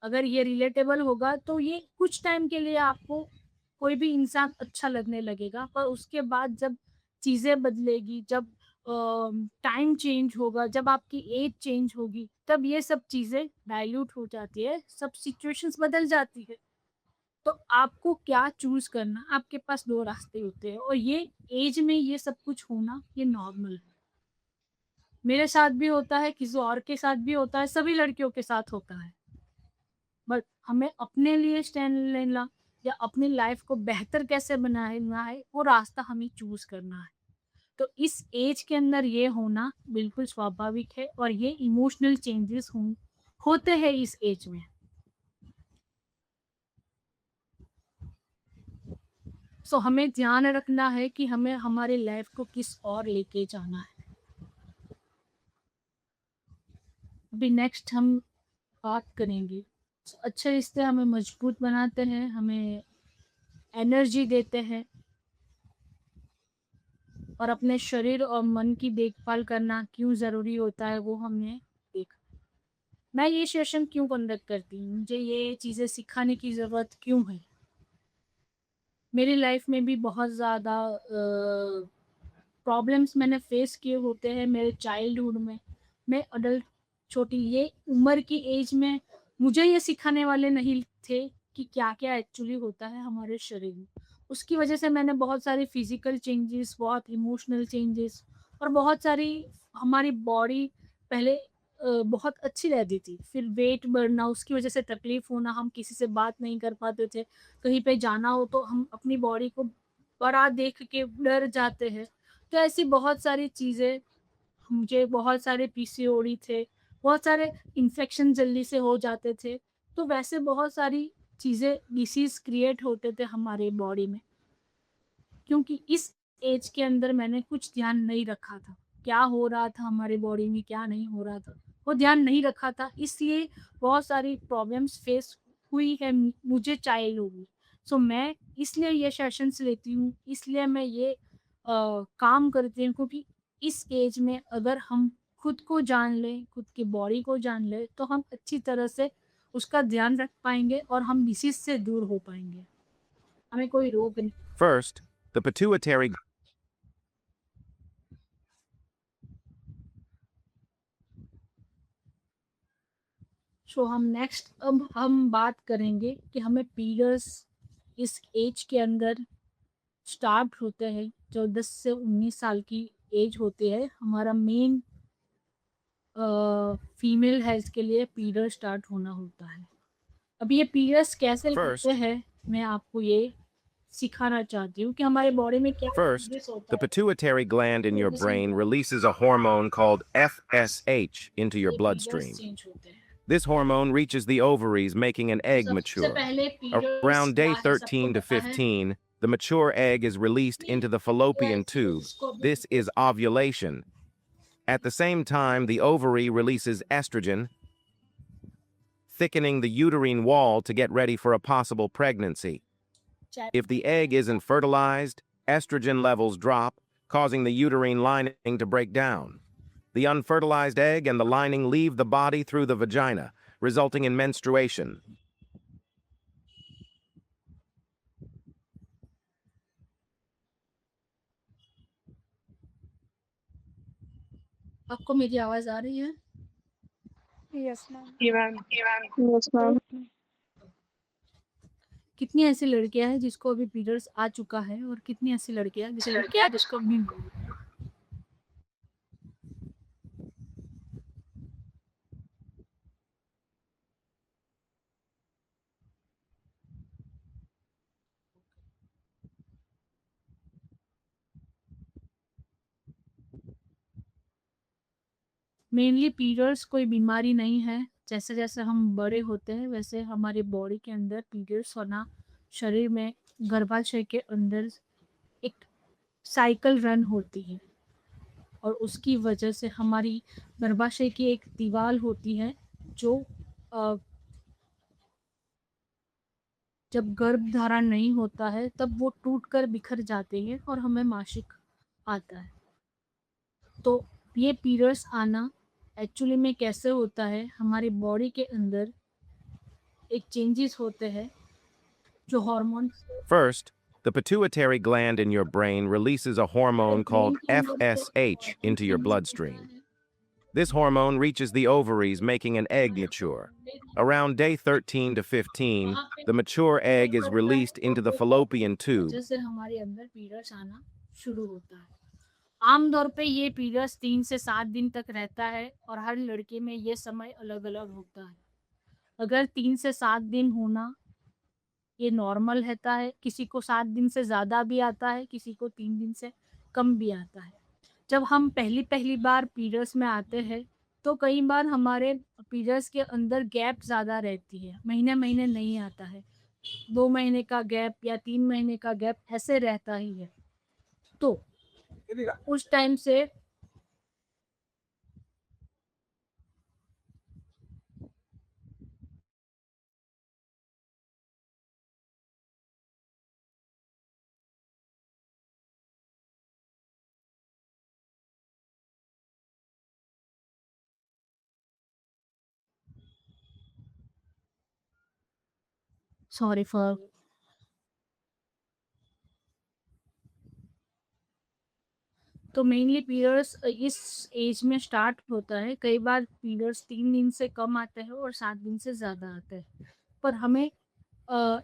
Speaker 2: अगर ये रिलेटेबल होगा तो ये कुछ टाइम के लिए आपको कोई भी इंसान अच्छा लगने लगेगा, पर उसके बाद जब चीज़ें बदलेगी, जब टाइम चेंज होगा, जब आपकी एज चेंज होगी, तब ये सब चीज़ें डाइल्यूट हो जाती है, सब सिचुएशंस बदल जाती है। तो आपको क्या चूज़ करना, आपके पास 2 रास्ते होते हैं, और ये एज में ये सब कुछ होना ये नॉर्मल है। मेरे साथ भी होता है, किसी और के साथ भी होता है, सभी लड़कियों के साथ होता है। बट हमें अपने लिए स्टैंड लेना या अपनी लाइफ को बेहतर कैसे बनाना है, वो रास्ता हमें चूज़ करना है। तो इस एज के अंदर ये होना बिल्कुल स्वाभाविक है, और ये इमोशनल चेंजेस होते हैं इस एज में। सो हमें ध्यान रखना है कि हमें हमारी लाइफ को किस और लेके जाना है। अभी नेक्स्ट हम बात करेंगे। अच्छे रिश्ते हमें मजबूत बनाते हैं, हमें एनर्जी देते हैं, और अपने शरीर और मन की देखभाल करना क्यों ज़रूरी होता है वो हमने देखा। मैं ये सेशन क्यों कंडक्ट करती हूँ, मुझे ये चीज़ें सिखाने की ज़रूरत क्यों है। मेरी लाइफ में भी बहुत ज़्यादा प्रॉब्लम्स मैंने फेस किए होते हैं मेरे चाइल्डहुड में। मैं अडल्ट छोटी ये उम्र की एज में मुझे ये सिखाने वाले नहीं थे कि क्या-क्या एक्चुअली होता है हमारे शरीर में। उसकी वजह से मैंने बहुत सारी फिज़िकल चेंजेस, बहुत इमोशनल चेंजेस, और बहुत सारी हमारी बॉडी पहले बहुत अच्छी रहती थी। फिर वेट बढ़ना, उसकी वजह से तकलीफ़ होना, हम किसी से बात नहीं कर पाते थे। कहीं पे जाना हो तो हम अपनी बॉडी को बड़ा देख के डर जाते हैं। तो ऐसी बहुत सारी चीज़ें, मुझे बहुत सारे पीसीओडी थे, बहुत सारे इन्फेक्शन जल्दी से हो जाते थे। तो वैसे बहुत सारी चीज़ें डिसीज़ क्रिएट होते थे हमारे बॉडी में, क्योंकि इस एज के अंदर मैंने कुछ ध्यान नहीं रखा था। क्या हो रहा था हमारे बॉडी में, क्या नहीं हो रहा था, वो ध्यान नहीं रखा था, इसलिए बहुत सारी प्रॉब्लम्स फेस हुई है मुझे चाइल्डहुड में। सो मैं इसलिए ये सेशंस लेती हूँ, इसलिए मैं ये काम करती हूँ, क्योंकि इस एज में अगर हम खुद को जान लें, खुद की बॉडी को जान लें, तो हम अच्छी तरह से उसका ध्यान रख पाएँगे और हम डिसीज़ से दूर हो पाएँगे। हमें कोई रोग नहीं।
Speaker 8: First, the pituitary
Speaker 2: सो हम नेक्स्ट अब हम बात करेंगे कि हमें पीरियड्स इस एज के अंदर स्टार्ट होते हैं, जो 10 से 19 साल की एज होती है। हमारा मेन फीमेल है, इसके लिए पीरियड स्टार्ट होना होता है। अब ये पीरियड्स कैसे
Speaker 8: First-
Speaker 2: लगते हैं, मैं आपको ये सिखाना चाहती हूँ कि हमारे बॉडी में क्या
Speaker 8: First,
Speaker 2: changes होता
Speaker 8: the
Speaker 2: है।
Speaker 8: pituitary gland in your brain releases a hormone called FSH into your
Speaker 2: ये
Speaker 8: bloodstream.
Speaker 2: periods change होते हैं।
Speaker 8: This hormone reaches the ovaries, making an egg
Speaker 2: सबसे
Speaker 8: mature.
Speaker 2: पहले periods
Speaker 8: Around day
Speaker 2: क्या है,
Speaker 8: 13 to
Speaker 2: सबको पता है।
Speaker 8: 15, the mature egg is released into the fallopian tube. This is ovulation. At the same time, the ovary releases estrogen, thickening the uterine wall to get ready for a possible pregnancy. If the egg isn't fertilized, estrogen levels drop, causing the uterine lining to break down. The unfertilized egg and the lining leave the body through the vagina, resulting in menstruation.
Speaker 2: आपको मेरी आवाज आ रही है?
Speaker 7: Yes ma'am.
Speaker 5: Yes ma'am.
Speaker 2: कितनी ऐसी लड़कियां हैं जिसको अभी पीरियड्स आ चुका है और कितनी ऐसी लड़कियां जिसको अभी नहीं हुआ है? मेनली पीरियड्स कोई बीमारी नहीं है। जैसे जैसे हम बड़े होते हैं वैसे हमारे बॉडी के अंदर पीरियड्स होना, शरीर में गर्भाशय के अंदर एक साइकिल रन होती है और उसकी वजह से हमारी गर्भाशय की एक दीवार होती है जो अ, जब गर्भ धारण नहीं होता है तब वो टूट कर बिखर जाते हैं और हमें मासिक आता है। तो ये पीरियड्स आना एक्चुअली में कैसे होता है, हमारी बॉडी के अंदर एक चेंजेस होते हैं जो hormones
Speaker 8: First, the pituitary gland in your brain releases a hormone called FSH into your bloodstream. This hormone reaches the ovaries, making an egg mature. Around day 13 to 15, the mature egg is released into the fallopian tube.
Speaker 2: जैसे हमारे अंदर periods आना शुरू होता है। आमतौर पे ये पीरियड्स 3 से 7 दिन तक रहता है और हर लड़के में ये समय अलग-अलग होता है। अगर 3 से 7 दिन होना ये नॉर्मल रहता है, किसी को 7 दिन से ज़्यादा भी आता है, किसी को 3 दिन से कम भी आता है। जब हम पहली-पहली बार पीरियड्स में आते हैं, तो कई बार हमारे पीरियड्स के अंदर गैप ज़्यादा रहती है, महीने-महीने नहीं आता है। 2 महीने का गैप या 3 महीने का गैप ऐसे रहता ही है। तो उस टाइम से सॉरी फॉर तो मेनली पीरियड्स इस एज में स्टार्ट होता है। कई बार पीरियड्स 3 दिन से कम आते हैं और 7 दिन से ज़्यादा आते हैं। पर हमें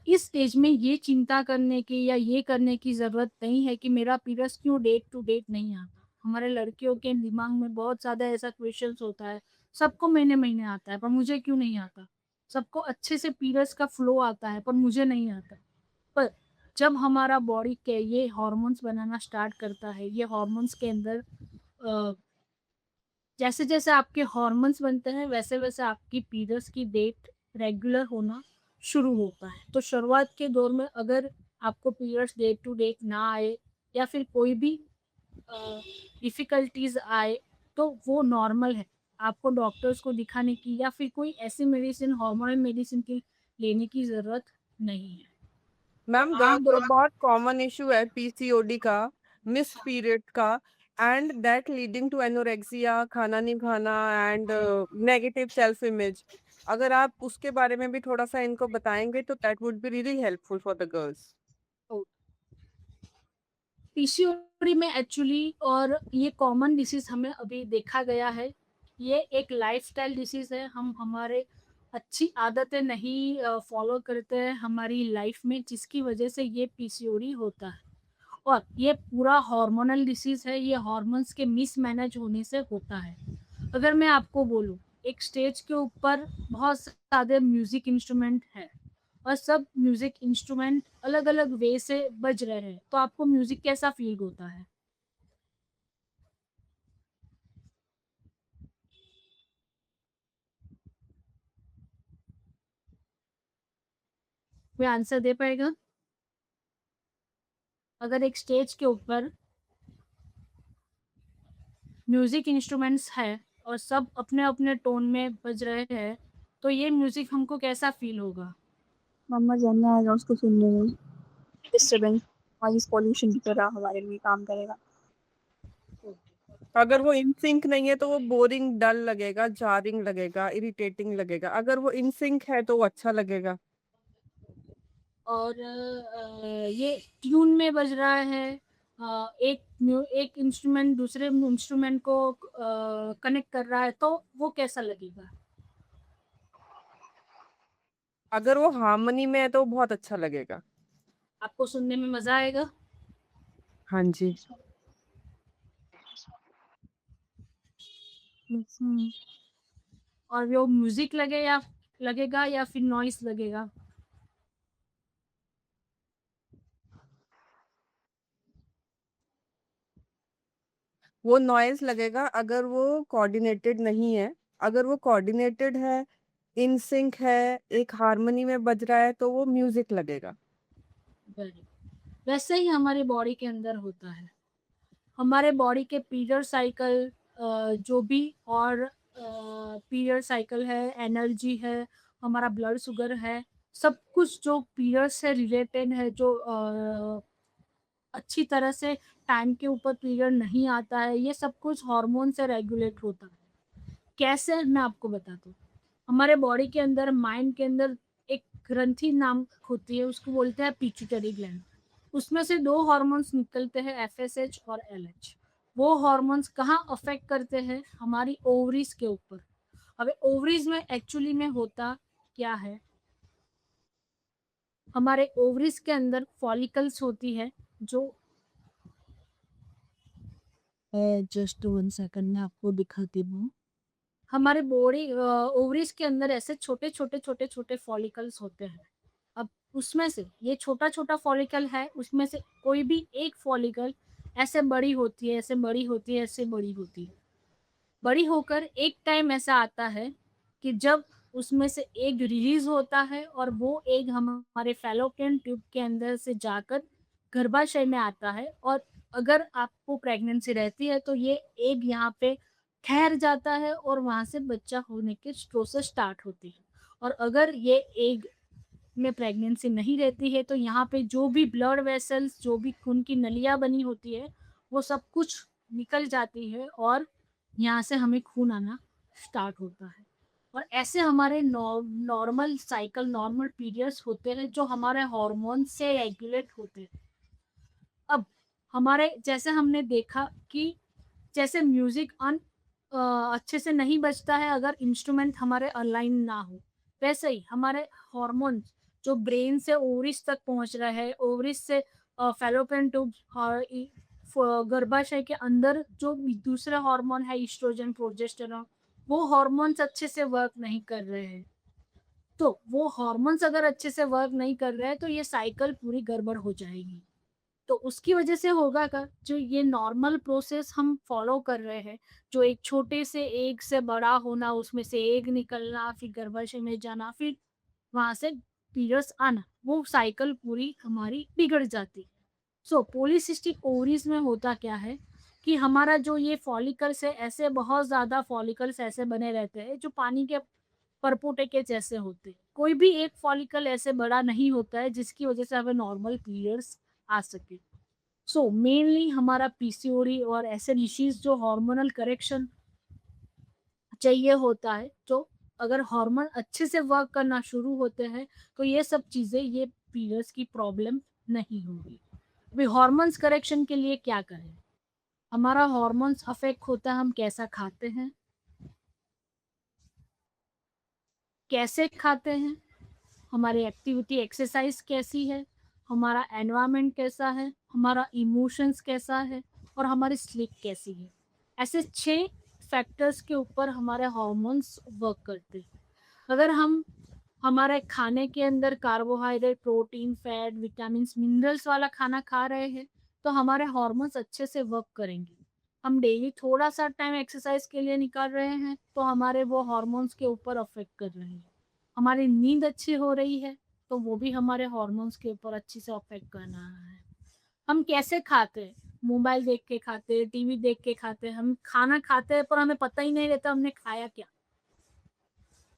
Speaker 2: इस स्टेज में ये चिंता करने की या ये करने की ज़रूरत नहीं है कि मेरा पीरियड्स क्यों डेट टू डेट नहीं आता। हमारे लड़कियों के दिमाग में बहुत ज़्यादा ऐसा क्वेश्चंस होता है, सबको महीने-महीने आता है पर मुझे क्यों नहीं आता? सबको अच्छे से पीरियड्स का फ्लो आता है पर मुझे नहीं आता। पर जब हमारा बॉडी के ये हार्मोन्स बनाना स्टार्ट करता है, ये हार्मोन्स के अंदर अ, जैसे-जैसे आपके हार्मोन्स बनते हैं वैसे-वैसे आपकी पीरियड्स की डेट रेगुलर होना शुरू होता है। तो शुरुआत के दौर में अगर आपको पीरियड्स डे टू डेट ना आए या फिर कोई भी डिफ़िकल्टीज़ आए तो वो नॉर्मल है। आपको डॉक्टर्स को दिखाने की या फिर कोई ऐसी मेडिसिन हार्मोनल मेडिसिन की लेने की ज़रूरत नहीं है।
Speaker 6: मैम बहुत कॉमन इशू है पीसीओडी का, मिस पीरियड का, and that leading to anorexia, खाना नहीं खाना, एंड नेगेटिव सेल्फ इमेज। अगर आप उसके बारे में भी थोड़ा सा इनको बताएंगे तो that would be really helpful for the girls.
Speaker 2: PCOD में एक्चुअली और ये कॉमन डिसीज़ हमें अभी देखा गया है। ये एक लाइफ़स्टाइल डिसीज़ है। हम हमारे अच्छी आदतें नहीं फ़ॉलो करते हैं हमारी लाइफ़ में जिसकी वज़ह से ये पीसीओडी होता है। और ये पूरा हार्मोनल डिसीज़ है, ये हार्मोन्स के मिसमैनेज होने से होता है। अगर मैं आपको बोलूँ, एक स्टेज के ऊपर बहुत सारे म्यूज़िक इंस्ट्रूमेंट हैं और सब म्यूज़िक इंस्ट्रूमेंट अलग-अलग वे से बज रहे हैं, तो आपको म्यूज़िक कैसा फ़ील होता है? कोई आंसर दे पाएगा? अगर एक स्टेज के ऊपर म्यूज़िक इंस्ट्रूमेंट्स हैं और सब अपने-अपने टोन में बज रहे हैं, तो ये म्यूज़िक हमको कैसा फ़ील होगा?
Speaker 5: मम्मा जानना आएगा उसको सुनने में, डिस्टर्बेंस, नॉइज़ पॉल्यूशन की तरह हमारे लिए काम करेगा।
Speaker 6: अगर वो इन सिंक नहीं है तो वो बोरिंग, डल लगेगा, जारिंग लगेगा, इरिटेटिंग लगेगा। अगर वो इन सिंक है तो वो अच्छा लगेगा।
Speaker 2: और ये ट्यून में बज रहा है, एक इंस्ट्रूमेंट दूसरे इंस्ट्रूमेंट को कनेक्ट कर रहा है तो वो कैसा लगेगा?
Speaker 6: अगर वो हार्मनी में है तो बहुत अच्छा लगेगा।
Speaker 2: आपको सुनने में मजा आएगा।
Speaker 6: हाँ जी।
Speaker 2: और वो म्यूजिक लगेगा या फिर नॉइस लगेगा।
Speaker 6: वो नॉइज़ लगेगा अगर वो कोऑर्डिनेटेड नहीं है। अगर वो कोऑर्डिनेटेड है, इन सिंक है, एक हार्मनी में बज रहा है तो वो म्यूजिक लगेगा।
Speaker 2: वेरी वैसे ही हमारे बॉडी के अंदर होता है। हमारे बॉडी के पीरियड साइकिल जो भी और पीरियड साइकिल है, एनर्जी है, हमारा ब्लड शुगर है, सब कुछ जो पीरियड से रिलेटेड है, जो अच्छी तरह से टाइम के ऊपर पीरियड नहीं आता है, ये सब कुछ हार्मोन से रेगुलेट होता है। कैसे, मैं आपको बताती हूँ। हमारे बॉडी के अंदर, माइंड के अंदर एक ग्रंथि नाम होती है, उसको बोलते हैं पिट्यूटरी ग्लैंड। उसमें से 2 हार्मोन्स निकलते हैं, एफएसएच और एलएच। वो हार्मोन्स कहाँ अफेक्ट करते हैं? हमारी ओवरीज के ऊपर। अब ओवरीज में एक्चुअली में होता क्या है? हमारे ओवरीज के अंदर फॉलिकल्स होती है जो जस्ट 1 सेकंड में आपको दिखाती हूँ। हमारे बॉडी ओवरीज के अंदर ऐसे छोटे-छोटे फॉलिकल्स होते हैं। अब उसमें से ये छोटा-छोटा फॉलिकल है, उसमें से कोई भी एक फॉलिकल ऐसे बड़ी होती है, ऐसे बड़ी होती है, ऐसे बड़ी होती है। बड़ी होकर एक टाइम ऐसा आता है कि जब उसमें से एग रिलीज़ होता है और वो एग हमारे फैलोपियन ट्यूब के अंदर से जाकर गर्भाशय में आता है, और अगर आपको प्रेगनेंसी रहती है तो ये एग यहाँ पे ठहर जाता है और वहाँ से बच्चा होने की प्रोसेस स्टार्ट होती है। और अगर ये एग में प्रेगनेंसी नहीं रहती है तो यहाँ पे जो भी ब्लड वेसल्स, जो भी खून की नलियाँ बनी होती है, वो सब कुछ निकल जाती है और यहाँ से हमें खून आना स्टार्ट होता है। और ऐसे हमारे नॉर्मल साइकिल, नॉर्मल पीरियड्स होते हैं जो हमारे हार्मोन से रेगुलेट होते हैं। अब हमारे जैसे हमने देखा कि जैसे म्यूजिक अच्छे से नहीं बजता है अगर इंस्ट्रूमेंट हमारे अलाइन ना हो, वैसे ही हमारे हार्मोन जो ब्रेन से ओवरीज तक पहुंच रहे हैं, ओवरीज से फैलोपियन ट्यूब और गर्भाशय के अंदर जो दूसरे हार्मोन है, ईस्ट्रोजन, प्रोजेस्टेरॉन, वो हार्मोन्स अच्छे से वर्क नहीं कर रहे हैं। तो वो हार्मोन्स अगर अच्छे से वर्क नहीं कर रहे हैं तो ये साइकिल पूरी गड़बड़ हो जाएगी। तो उसकी वजह से होगा क्या, जो ये नॉर्मल प्रोसेस हम फॉलो कर रहे हैं, जो एक छोटे से एग से बड़ा होना, उसमें से एग निकलना, फिर गर्भाशय में जाना, फिर वहां से पीरियड्स आना, वो साइकिल पूरी हमारी बिगड़ जाती है। सो पॉलीसिस्टिक ओवरीज में होता क्या है कि हमारा जो ये फॉलिकल्स है, ऐसे बहुत ज्यादा फॉलिकल्स ऐसे बने रहते हैं जो पानी के परपोटे के जैसे होते हैं। कोई भी एक फॉलिकल ऐसे बड़ा नहीं होता है जिसकी वजह से हमें नॉर्मल पीरियड्स आ सके। सो मेनली हमारा पीसीओडी और ऐसे डिसीज जो हार्मोनल करेक्शन चाहिए होता है, जो अगर हार्मोन अच्छे से वर्क करना शुरू होते हैं तो ये सब चीज़ें, ये पीरियड्स की प्रॉब्लम नहीं होगी। अभी हार्मोन्स करेक्शन के लिए क्या करें? हमारा हार्मोन्स अफेक्ट होता है हम कैसा खाते हैं, कैसे खाते हैं, हमारी एक्टिविटी एक्सरसाइज कैसी है, हमारा एनवायरनमेंट कैसा है, हमारा इमोशंस कैसा है, और हमारी स्लीप कैसी है। ऐसे 6 फैक्टर्स के ऊपर हमारे हार्मोन्स वर्क करते हैं। अगर हम हमारे खाने के अंदर carbohydrate, protein, fat, vitamin, minerals वाला खाना खा रहे हैं तो हमारे हार्मोन्स अच्छे से वर्क करेंगे। हम डेली थोड़ा सा टाइम एक्सरसाइज के लिए निकाल रहे हैं तो हमारे वो हार्मोन्स के ऊपर अफेक्ट कर रहे हैं। हमारी नींद अच्छी हो रही है तो वो भी हमारे हार्मोन्स के ऊपर अच्छी से अफेक्ट कर रहा है। हम कैसे खाते हैं? मोबाइल देख के खाते हैं, टीवी देख के खाते हैं, हम खाना खाते हैं पर हमें पता ही नहीं रहता हमने खाया क्या।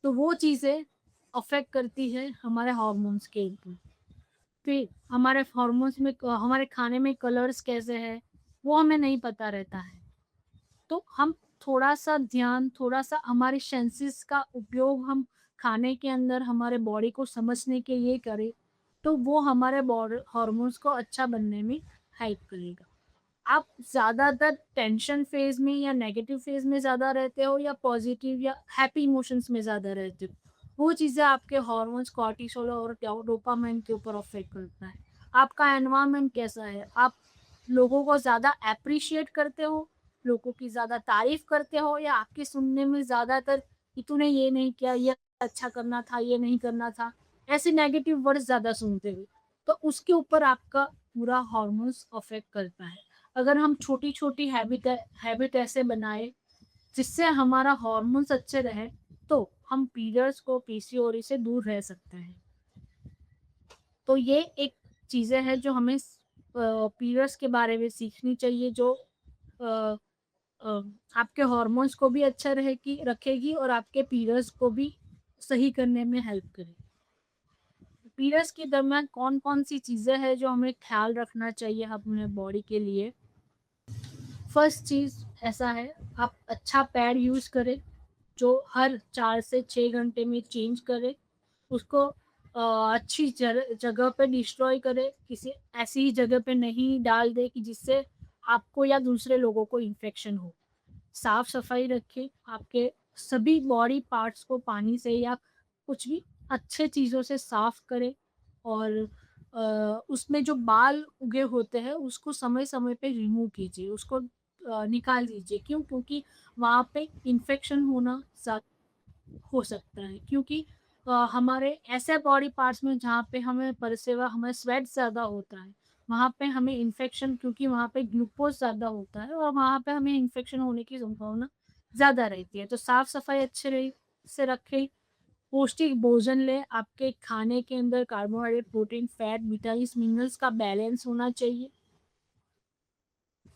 Speaker 2: तो वो चीज़ें अफेक्ट करती है हमारे हार्मोन्स के ऊपर। फिर हमारे हार्मोन्स में हमारे खाने में कलर्स कैसे हैं वो हमें नहीं पता रहता है। तो हम थोड़ा सा ध्यान, थोड़ा सा हमारे सेंसेस का उपयोग हम खाने के अंदर हमारे बॉडी को समझने के लिए करें तो वो हमारे बॉडी हार्मोन्स को अच्छा बनने में हेल्प करेगा। आप ज़्यादातर टेंशन फेज में या नेगेटिव फेज में ज़्यादा रहते हो या पॉजिटिव या हैप्पी इमोशंस में ज़्यादा रहते हो, वो चीज़ें आपके हार्मोन्स कॉर्टिसोल और डोपामाइन के ऊपर अफेक्ट करता है। आपका एनवायरनमेंट कैसा है? आप लोगों को ज़्यादा एप्रिशिएट करते हो, लोगों की ज़्यादा तारीफ़ करते हो, या आपके सुनने में ज़्यादातर कि तूने ये नहीं किया, ये अच्छा करना था, ये नहीं करना था, ऐसे नेगेटिव वर्ड्स ज़्यादा सुनते हो, तो उसके ऊपर आपका पूरा हार्मोन्स अफेक्ट करता है। अगर हम छोटी-छोटी हैबिट ऐसे बनाएँ जिससे हमारा हार्मोन्स अच्छे रहे, तो हम पीरियड्स को पीसीओडी से दूर रह सकते हैं। तो ये एक चीज़ें हैं जो हमें पीरियड्स के बारे में सीखनी चाहिए, जो अ अ, आपके हार्मोन्स को भी अच्छा रखेगी और आपके पीरियड्स को भी सही करने में हेल्प करेगी। पीरियड्स के दरमियान कौन-कौन सी चीज़ें हैं जो हमें ख़्याल रखना चाहिए अपने बॉडी के लिए? फर्स्ट चीज़ ऐसा है, आप अच्छा पैड यूज़ करें, जो हर 4 से 6 घंटे में चेंज करें। उसको अच्छी जगह पे डिस्ट्रॉय करें, किसी ऐसी जगह पे नहीं डाल दें कि जिससे आपको या दूसरे लोगों को इन्फेक्शन हो। साफ-सफाई रखें, आपके सभी बॉडी पार्ट्स को पानी से या कुछ भी अच्छे चीज़ों से साफ करें, और उसमें जो बाल उगे होते हैं उसको समय-समय पे रिमूव कीजिए, उसको निकाल दीजिए। क्यों? क्योंकि वहाँ पे इन्फेक्शन होना सा हो सकता है, क्योंकि हमारे ऐसे बॉडी पार्ट्स में जहाँ पे हमें परसेवा, हमें स्वेट ज़्यादा होता है, वहाँ पे हमें इन्फेक्शन, क्योंकि वहाँ पे ग्लूकोज़ ज़्यादा होता है और वहाँ पे हमें इन्फेक्शन होने की संभावना ज़्यादा रहती है। तो साफ-सफाई अच्छे से रखें, पौष्टिक भोजन लें, आपके खाने के अंदर carbohydrate, protein, fat, vitamins, minerals का बैलेंस होना चाहिए।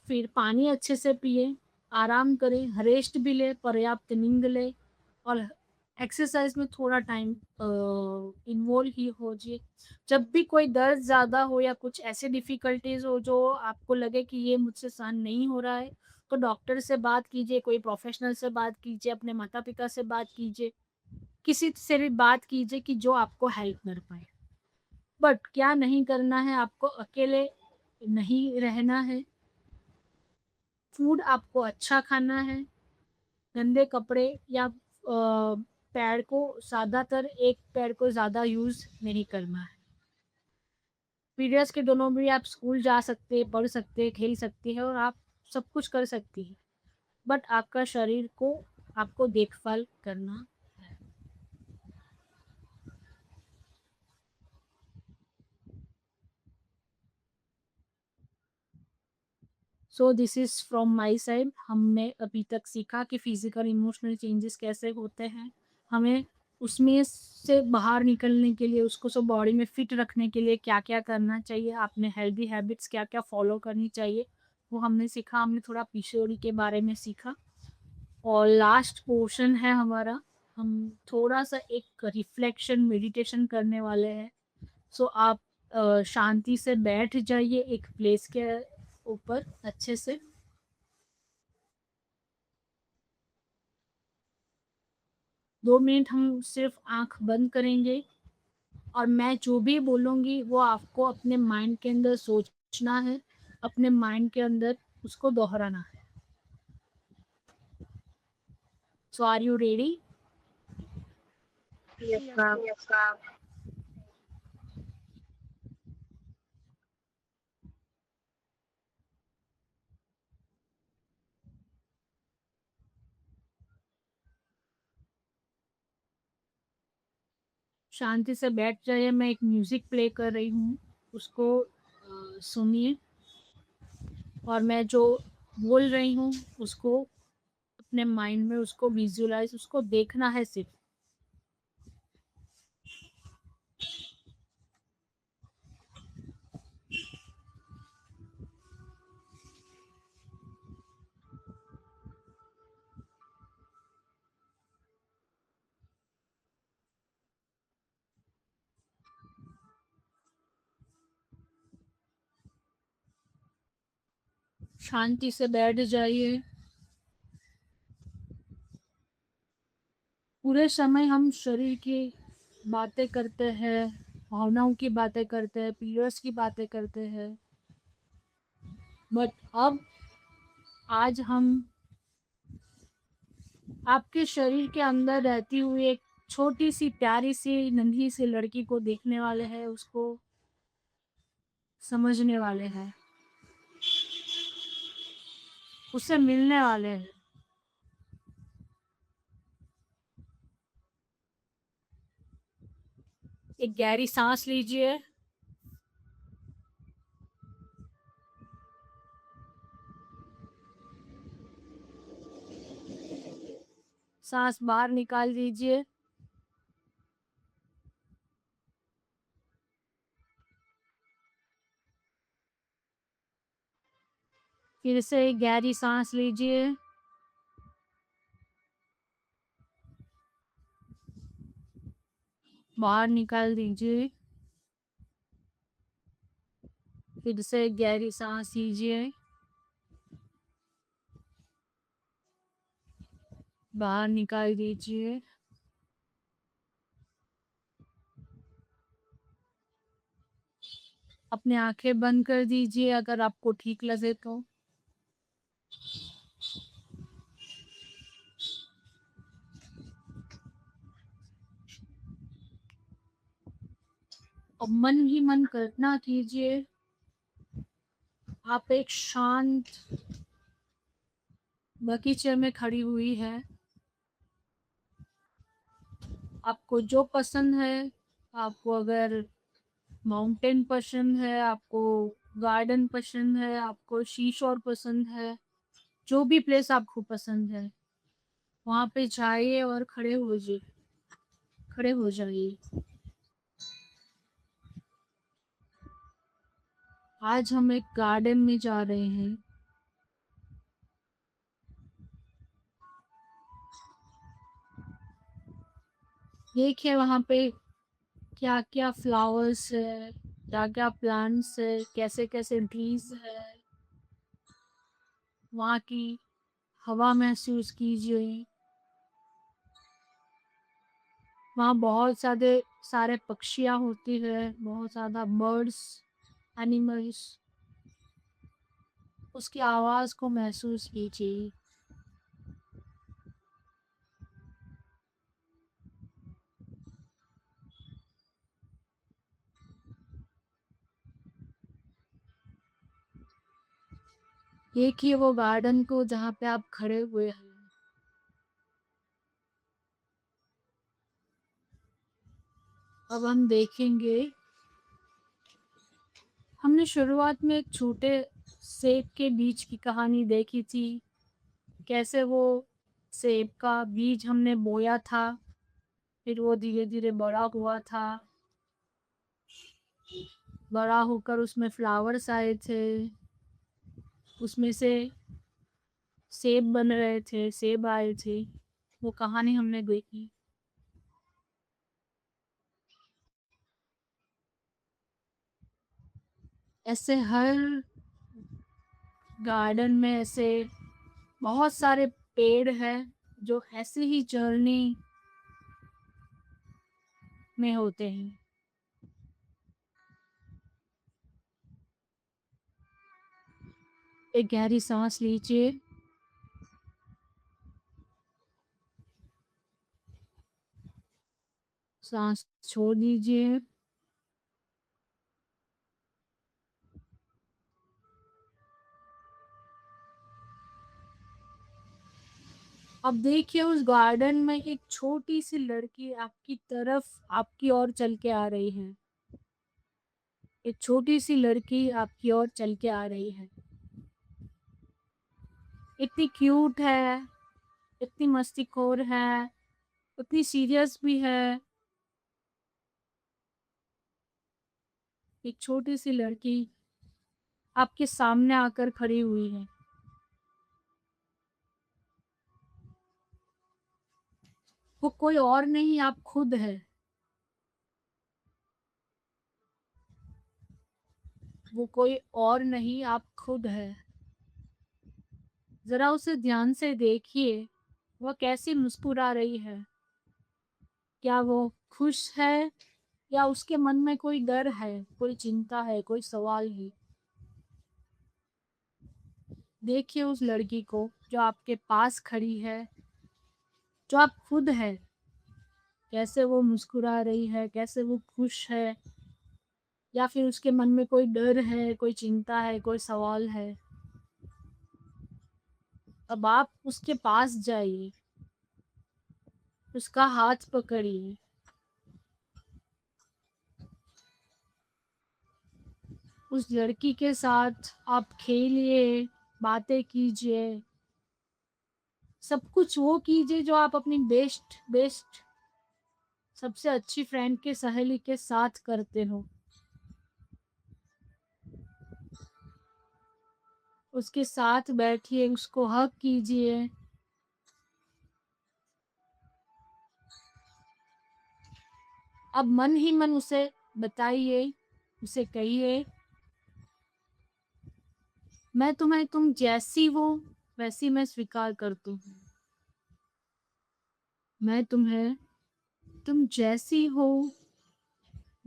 Speaker 2: फिर पानी अच्छे से पिएँ, आराम करें, रेस्ट भी लें, पर्याप्त नींद लें, और एक्सरसाइज़ में थोड़ा टाइम इन्वॉल्व ही होजिए। जब भी कोई दर्द ज़्यादा हो या कुछ ऐसे डिफ़िकल्टीज़ हो जो आपको लगे कि ये मुझसे सहन नहीं हो रहा है, तो डॉक्टर से बात कीजिए, कोई प्रोफ़ेशनल से बात कीजिए, अपने माता-पिता से बात कीजिए, किसी से भी बात कीजिए कि जो आपको हेल्प कर पाए। बट क्या नहीं करना है, आपको अकेले नहीं रहना है। फूड आपको अच्छा खाना है, गंदे कपड़े या एक पैड को ज़्यादा यूज़ नहीं करना है। पीरियड्स के दिनों में आप स्कूल जा सकते हैं, पढ़ सकते हैं, खेल सकती हैं और आप सब कुछ कर सकती हैं। बट आपका शरीर को आपको देखभाल करना है। So this is from my side. हमने अभी तक सीखा कि फिज़िकल इमोशनल चेंजेस कैसे होते हैं। हमें उसमें से बाहर निकलने के लिए, उसको सब बॉडी में फिट रखने के लिए क्या-क्या करना चाहिए, आपने हेल्दी हैबिट्स क्या-क्या फ़ॉलो करनी चाहिए, वो हमने सीखा। हमने थोड़ा पीसीओडी के बारे में सीखा, और लास्ट पोर्शन है हमारा, हम थोड़ा-सा एक रिफ्लेक्शन मेडिटेशन करने वाले हैं। सो आप शांति से बैठ जाइए एक प्लेस के ऊपर अच्छे से। 2 मिनट हम सिर्फ़ आँख बंद करेंगे, और मैं जो भी बोलूँगी वो आपको अपने माइंड के अंदर सोचना है, अपने माइंड के अंदर उसको दोहराना है। So are you ready?
Speaker 4: Yes ma'am.
Speaker 2: शांति से बैठ जाइए, मैं एक म्यूज़िक प्ले कर रही हूँ, उसको सुनिए, और मैं जो बोल रही हूँ उसको अपने माइंड में उसको विज़ुअलाइज़, उसको देखना है सिर्फ़। शांति से बैठ जाइए। पूरे समय हम शरीर की बातें करते हैं, भावनाओं की बातें करते हैं, पीरियड्स की बातें करते हैं, बट अब आज हम आपके शरीर के अंदर रहती हुई एक छोटी सी प्यारी सी नन्ही सी लड़की को देखने वाले हैं, उसको समझने वाले हैं, उससे मिलने वाले हैं। एक गहरी सांस लीजिए। सांस बाहर निकाल दीजिए। फिर से एक गहरी सांस लीजिए। बाहर निकाल दीजिए। फिर से एक गहरी सांस लीजिए। बाहर निकाल दीजिए। अपने आंखें बंद कर दीजिए अगर आपको ठीक लगे तो। अब मन ही मन कल्पना कीजिए, आप एक शांत बगीचे में खड़ी हुई है। आपको जो पसंद है, आपको अगर माउंटेन पसंद है, आपको गार्डन पसंद है, आपको शीशोर पसंद है, जो भी प्लेस आपको पसंद है, वहाँ पे जाइए और खड़े हो जाइए। आज हम एक गार्डन में जा रहे हैं। देखिए वहाँ पे क्या क्या फ्लावर्स है, क्या क्या प्लांट्स है, कैसे कैसे ट्रीज है। वहाँ की हवा महसूस कीजिए। वहाँ बहुत सारे पक्षियाँ होती है, बहुत ज़्यादा बर्ड्स, एनिमल्स। उसकी आवाज़ को महसूस कीजिए। देखिए वो गार्डन को जहाँ पे आप खड़े हुए हैं। अब हम देखेंगे, हमने शुरुआत में एक छोटे सेब के बीज की कहानी देखी थी। कैसे वो सेब का बीज हमने बोया था, फिर वो धीरे धीरे बड़ा हुआ था। बड़ा होकर उसमें फ्लावर्स आए थे, उसमें से सेब बन रहे थे, सेब आए थे। वो कहानी हमने देखी। ऐसे हर गार्डन में ऐसे बहुत सारे पेड़ हैं जो ऐसे ही जर्नी में होते हैं। एक गहरी सांस लीजिए। सांस छोड़ दीजिए। अब देखिए उस गार्डन में एक छोटी सी लड़की आपकी ओर चल के आ रही है। एक छोटी सी लड़की आपकी ओर चल के आ रही है। इतनी क्यूट है, इतनी मस्तीखोर है, उतनी सीरियस भी है। एक छोटी सी लड़की आपके सामने आकर खड़ी हुई है। वो कोई और नहीं, आप खुद है। वो कोई और नहीं, आप खुद है। जरा उसे ध्यान से देखिए, वह कैसी मुस्कुरा रही है। क्या वो खुश है या उसके मन में कोई डर है, कोई चिंता है, कोई सवाल है। देखिए उस लड़की को जो आपके पास खड़ी है, जो आप खुद है, कैसे वो मुस्कुरा रही है, कैसे वो खुश है, या फिर उसके मन में कोई डर है, कोई चिंता है, कोई सवाल है। अब आप उसके पास जाइए, उसका हाथ पकड़िए, उस लड़की के साथ आप खेलिए, बातें कीजिए, सब कुछ वो कीजिए जो आप अपनी बेस्ट बेस्ट सबसे अच्छी फ्रेंड के सहेली के साथ करते हो। उसके साथ बैठिए, उसको हग कीजिए। अब मन ही मन उसे बताइए, उसे कहिए, मैं तुम्हें तुम जैसी हो वैसी मैं स्वीकार करती हूँ। मैं तुम्हें तुम जैसी हो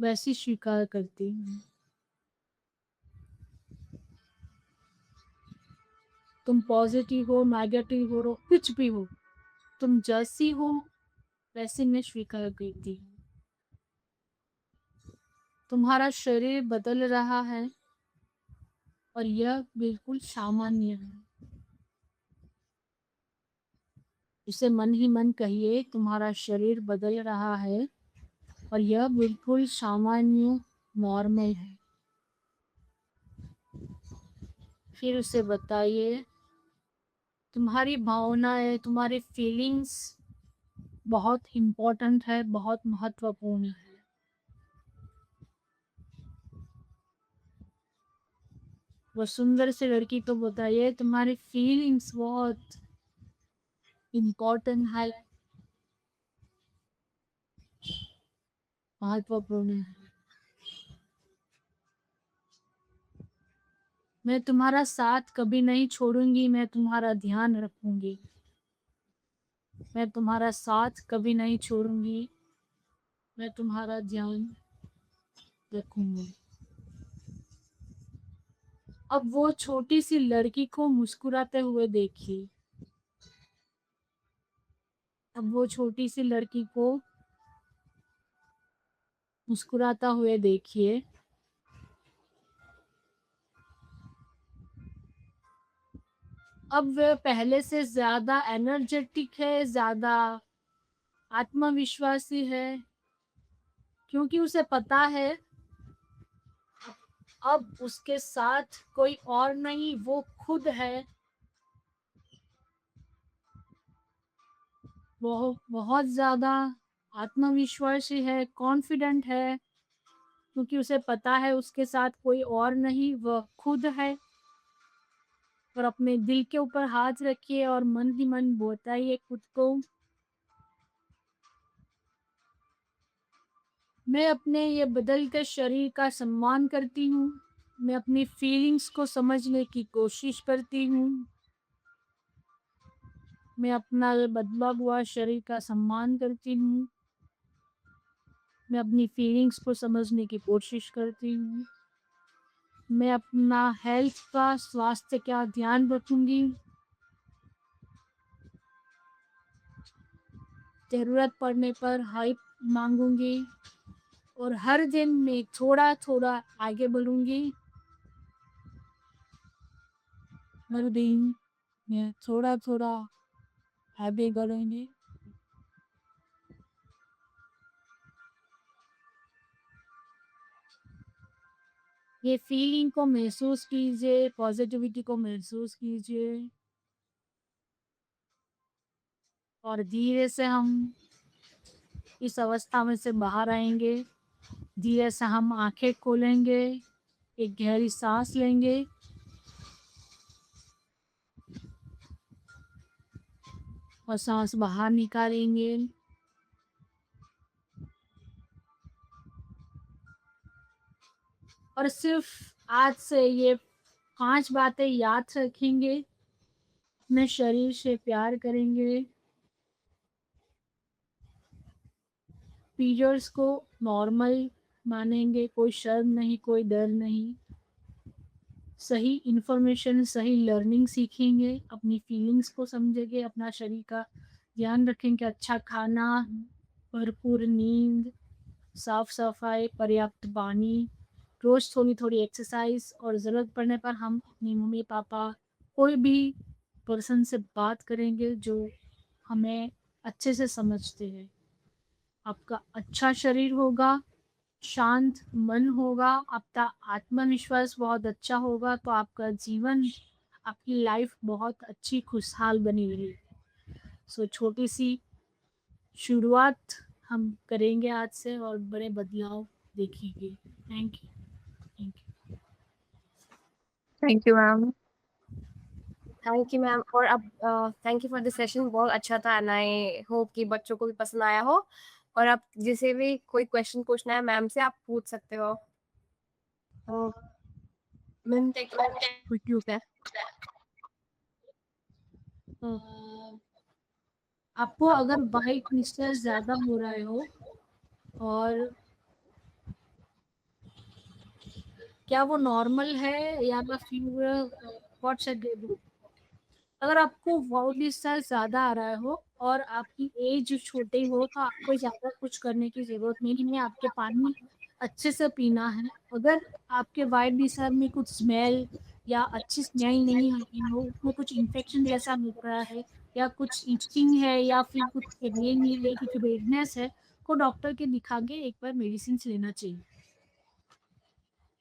Speaker 2: वैसी स्वीकार करती हूँ। तुम पॉजिटिव हो, नेगेटिव हो, कुछ भी हो, तुम जैसी हो वैसे मैं स्वीकार करती हूँ। तुम्हारा शरीर बदल रहा है और यह बिल्कुल सामान्य है। इसे मन ही मन कहिए, तुम्हारा शरीर बदल रहा है और यह बिल्कुल सामान्य नॉर्मल है। फिर उसे बताइए, तुम्हारी भावनाएं, तुम्हारी फीलिंग्स बहुत इम्पोर्टेंट है, बहुत महत्वपूर्ण है। वो सुंदर सी लड़की को बताइए, तुम्हारी फीलिंग्स बहुत इम्पोर्टेंट है, महत्वपूर्ण है। मैं तुम्हारा साथ कभी नहीं छोड़ूंगी, मैं तुम्हारा ध्यान रखूंगी। मैं तुम्हारा साथ कभी नहीं छोड़ूंगी, मैं तुम्हारा ध्यान रखूंगी। अब वो छोटी सी लड़की को मुस्कुराते हुए देखिए। अब वो छोटी सी लड़की को मुस्कुराता हुए देखिए। अब वह पहले से ज्यादा एनर्जेटिक है, ज्यादा आत्मविश्वासी है, क्योंकि उसे पता है अब उसके साथ कोई और नहीं, वो खुद है। वो बहुत ज्यादा आत्मविश्वासी है, कॉन्फिडेंट है, क्योंकि उसे पता है उसके साथ कोई और नहीं, वह खुद है। और अपने दिल के ऊपर हाथ रखिए और मन ही मन बताइए खुद को, मैं अपने ये बदलते शरीर का सम्मान करती हूँ। मैं अपनी फीलिंग्स को समझने की कोशिश करती हूँ। मैं अपना ये बदला हुआ शरीर का सम्मान करती हूँ। मैं अपनी फीलिंग्स को समझने की कोशिश करती हूँ। मैं अपना हेल्थ का, स्वास्थ्य का ध्यान रखूंगी। ज़रूरत पड़ने पर हेल्प मांगूंगी और हर दिन मैं थोड़ा थोड़ा आगे बढ़ूंगी। हर दिन मैं थोड़ा थोड़ा आगे बढ़ूंगी। ये फीलिंग को महसूस कीजिए, पॉजिटिविटी को महसूस कीजिए और धीरे से हम इस अवस्था में से बाहर आएंगे। धीरे से हम आंखें खोलेंगे, एक गहरी सांस लेंगे और सांस बाहर निकालेंगे। और सिर्फ आज से ये 5 बातें याद रखेंगे। अपने शरीर से प्यार करेंगे। पीरियड्स को नॉर्मल मानेंगे, कोई शर्म नहीं, कोई डर नहीं। सही इन्फॉर्मेशन, सही लर्निंग सीखेंगे, अपनी फीलिंग्स को समझेंगे, अपना शरीर का ध्यान रखेंगे, अच्छा खाना भरपूर नींद, साफ-सफाई, पर्याप्त पानी, रोज़ थोड़ी-थोड़ी एक्सरसाइज़ और ज़रूरत पड़ने पर हम अपनी मम्मी-पापा कोई भी पर्सन से बात करेंगे जो हमें अच्छे से समझते हैं। आपका अच्छा शरीर होगा, शांत मन होगा, आपका आत्मविश्वास बहुत अच्छा होगा, तो आपका जीवन, आपकी लाइफ बहुत अच्छी खुशहाल बनी रहेगी। सो छोटी-सी शुरुआत हम करेंगे आज से और बड़े बदलाव देखेंगे। Thank you. Thank you.
Speaker 5: Thank you ma'am.
Speaker 1: Thank you ma'am. और अब thank you for the session, बहुत अच्छा था एंड आई होप कि बच्चों को भी पसंद आया हो। और आप जिसे भी कोई क्वेश्चन पूछना है मैम से, आप पूछ सकते हो। मैम क्यों है
Speaker 2: आपको अगर वाइट डिस्चार्ज ज़्यादा हो रहा हो और क्या वो नॉर्मल है या फिर व्हाट शुड दे डू? अगर आपको वाइट डिस्चार्ज ज़्यादा आ रहा हो और आपकी एज छोटी हो तो आपको ज़्यादा कुछ करने की ज़रूरत नहीं है, आपके पानी अच्छे से पीना है। अगर आपके वाइट डिस्चार्ज में कुछ स्मेल या अच्छी स्मेल नहीं आ रही हो, उसमें कुछ इन्फेक्शन जैसा दिख रहा है या कुछ इचिंग है या फिर कुछ पेन है, कुछ रेडनेस है, को डॉक्टर के दिखा के एक बार मेडिसिन लेना चाहिए।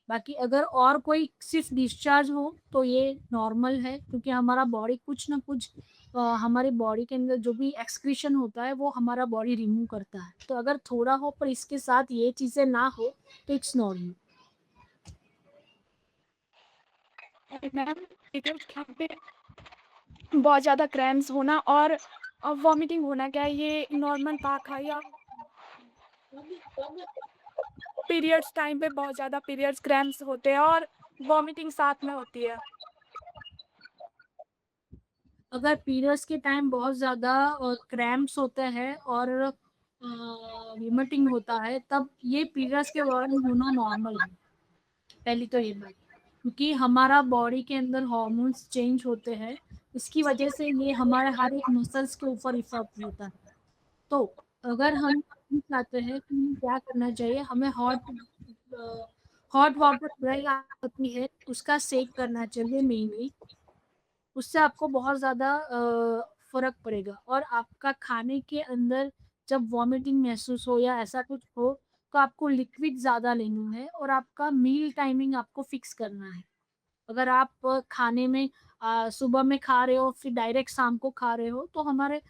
Speaker 2: बाकी अगर और कोई सिर्फ डिस्चार्ज हो तो ये नॉर्मल है, क्योंकि हमारा बॉडी कुछ ना कुछ हमारे बॉडी के अंदर जो भी एक्सक्रीशन होता है वो हमारा बॉडी रिमूव करता है। तो अगर थोड़ा हो पर इसके साथ ये चीज़ें ना हो तो it's normal.
Speaker 7: Ma'am periods time पे बहुत ज़्यादा क्रैम्प्स होना और वॉमिटिंग होना, क्या ये नॉर्मल बात है या पीरियड्स टाइम पे बहुत ज़्यादा पीरियड्स क्रैम्प्स होते हैं और वॉमिटिंग साथ में होती है?
Speaker 2: अगर पीरियड्स के टाइम बहुत ज़्यादा क्रैम्प्स होते हैं और वोमिटिंग होता है, तब ये पीरियड्स के दौरान होना नॉर्मल है। पहली तो ये बात, क्योंकि हमारा बॉडी के अंदर हार्मोन्स चेंज होते हैं, इसकी वजह से ये हमारे हर एक मसल्स के ऊपर इफेक्ट होता है। तो अगर हम चाहते हैं तो हमें क्या करना चाहिए, हमें हॉट वाटर ड्राई आती है उसका सेक करना चाहिए मेनली। उससे आपको बहुत ज़्यादा फ़र्क पड़ेगा। और आपका खाने के अंदर जब वॉमिटिंग महसूस हो या ऐसा कुछ हो तो आपको लिक्विड ज़्यादा लेना है और आपका मील टाइमिंग आपको फिक्स करना है। अगर आप खाने में सुबह में खा रहे हो फिर डायरेक्ट शाम को खा रहे हो तो हमारे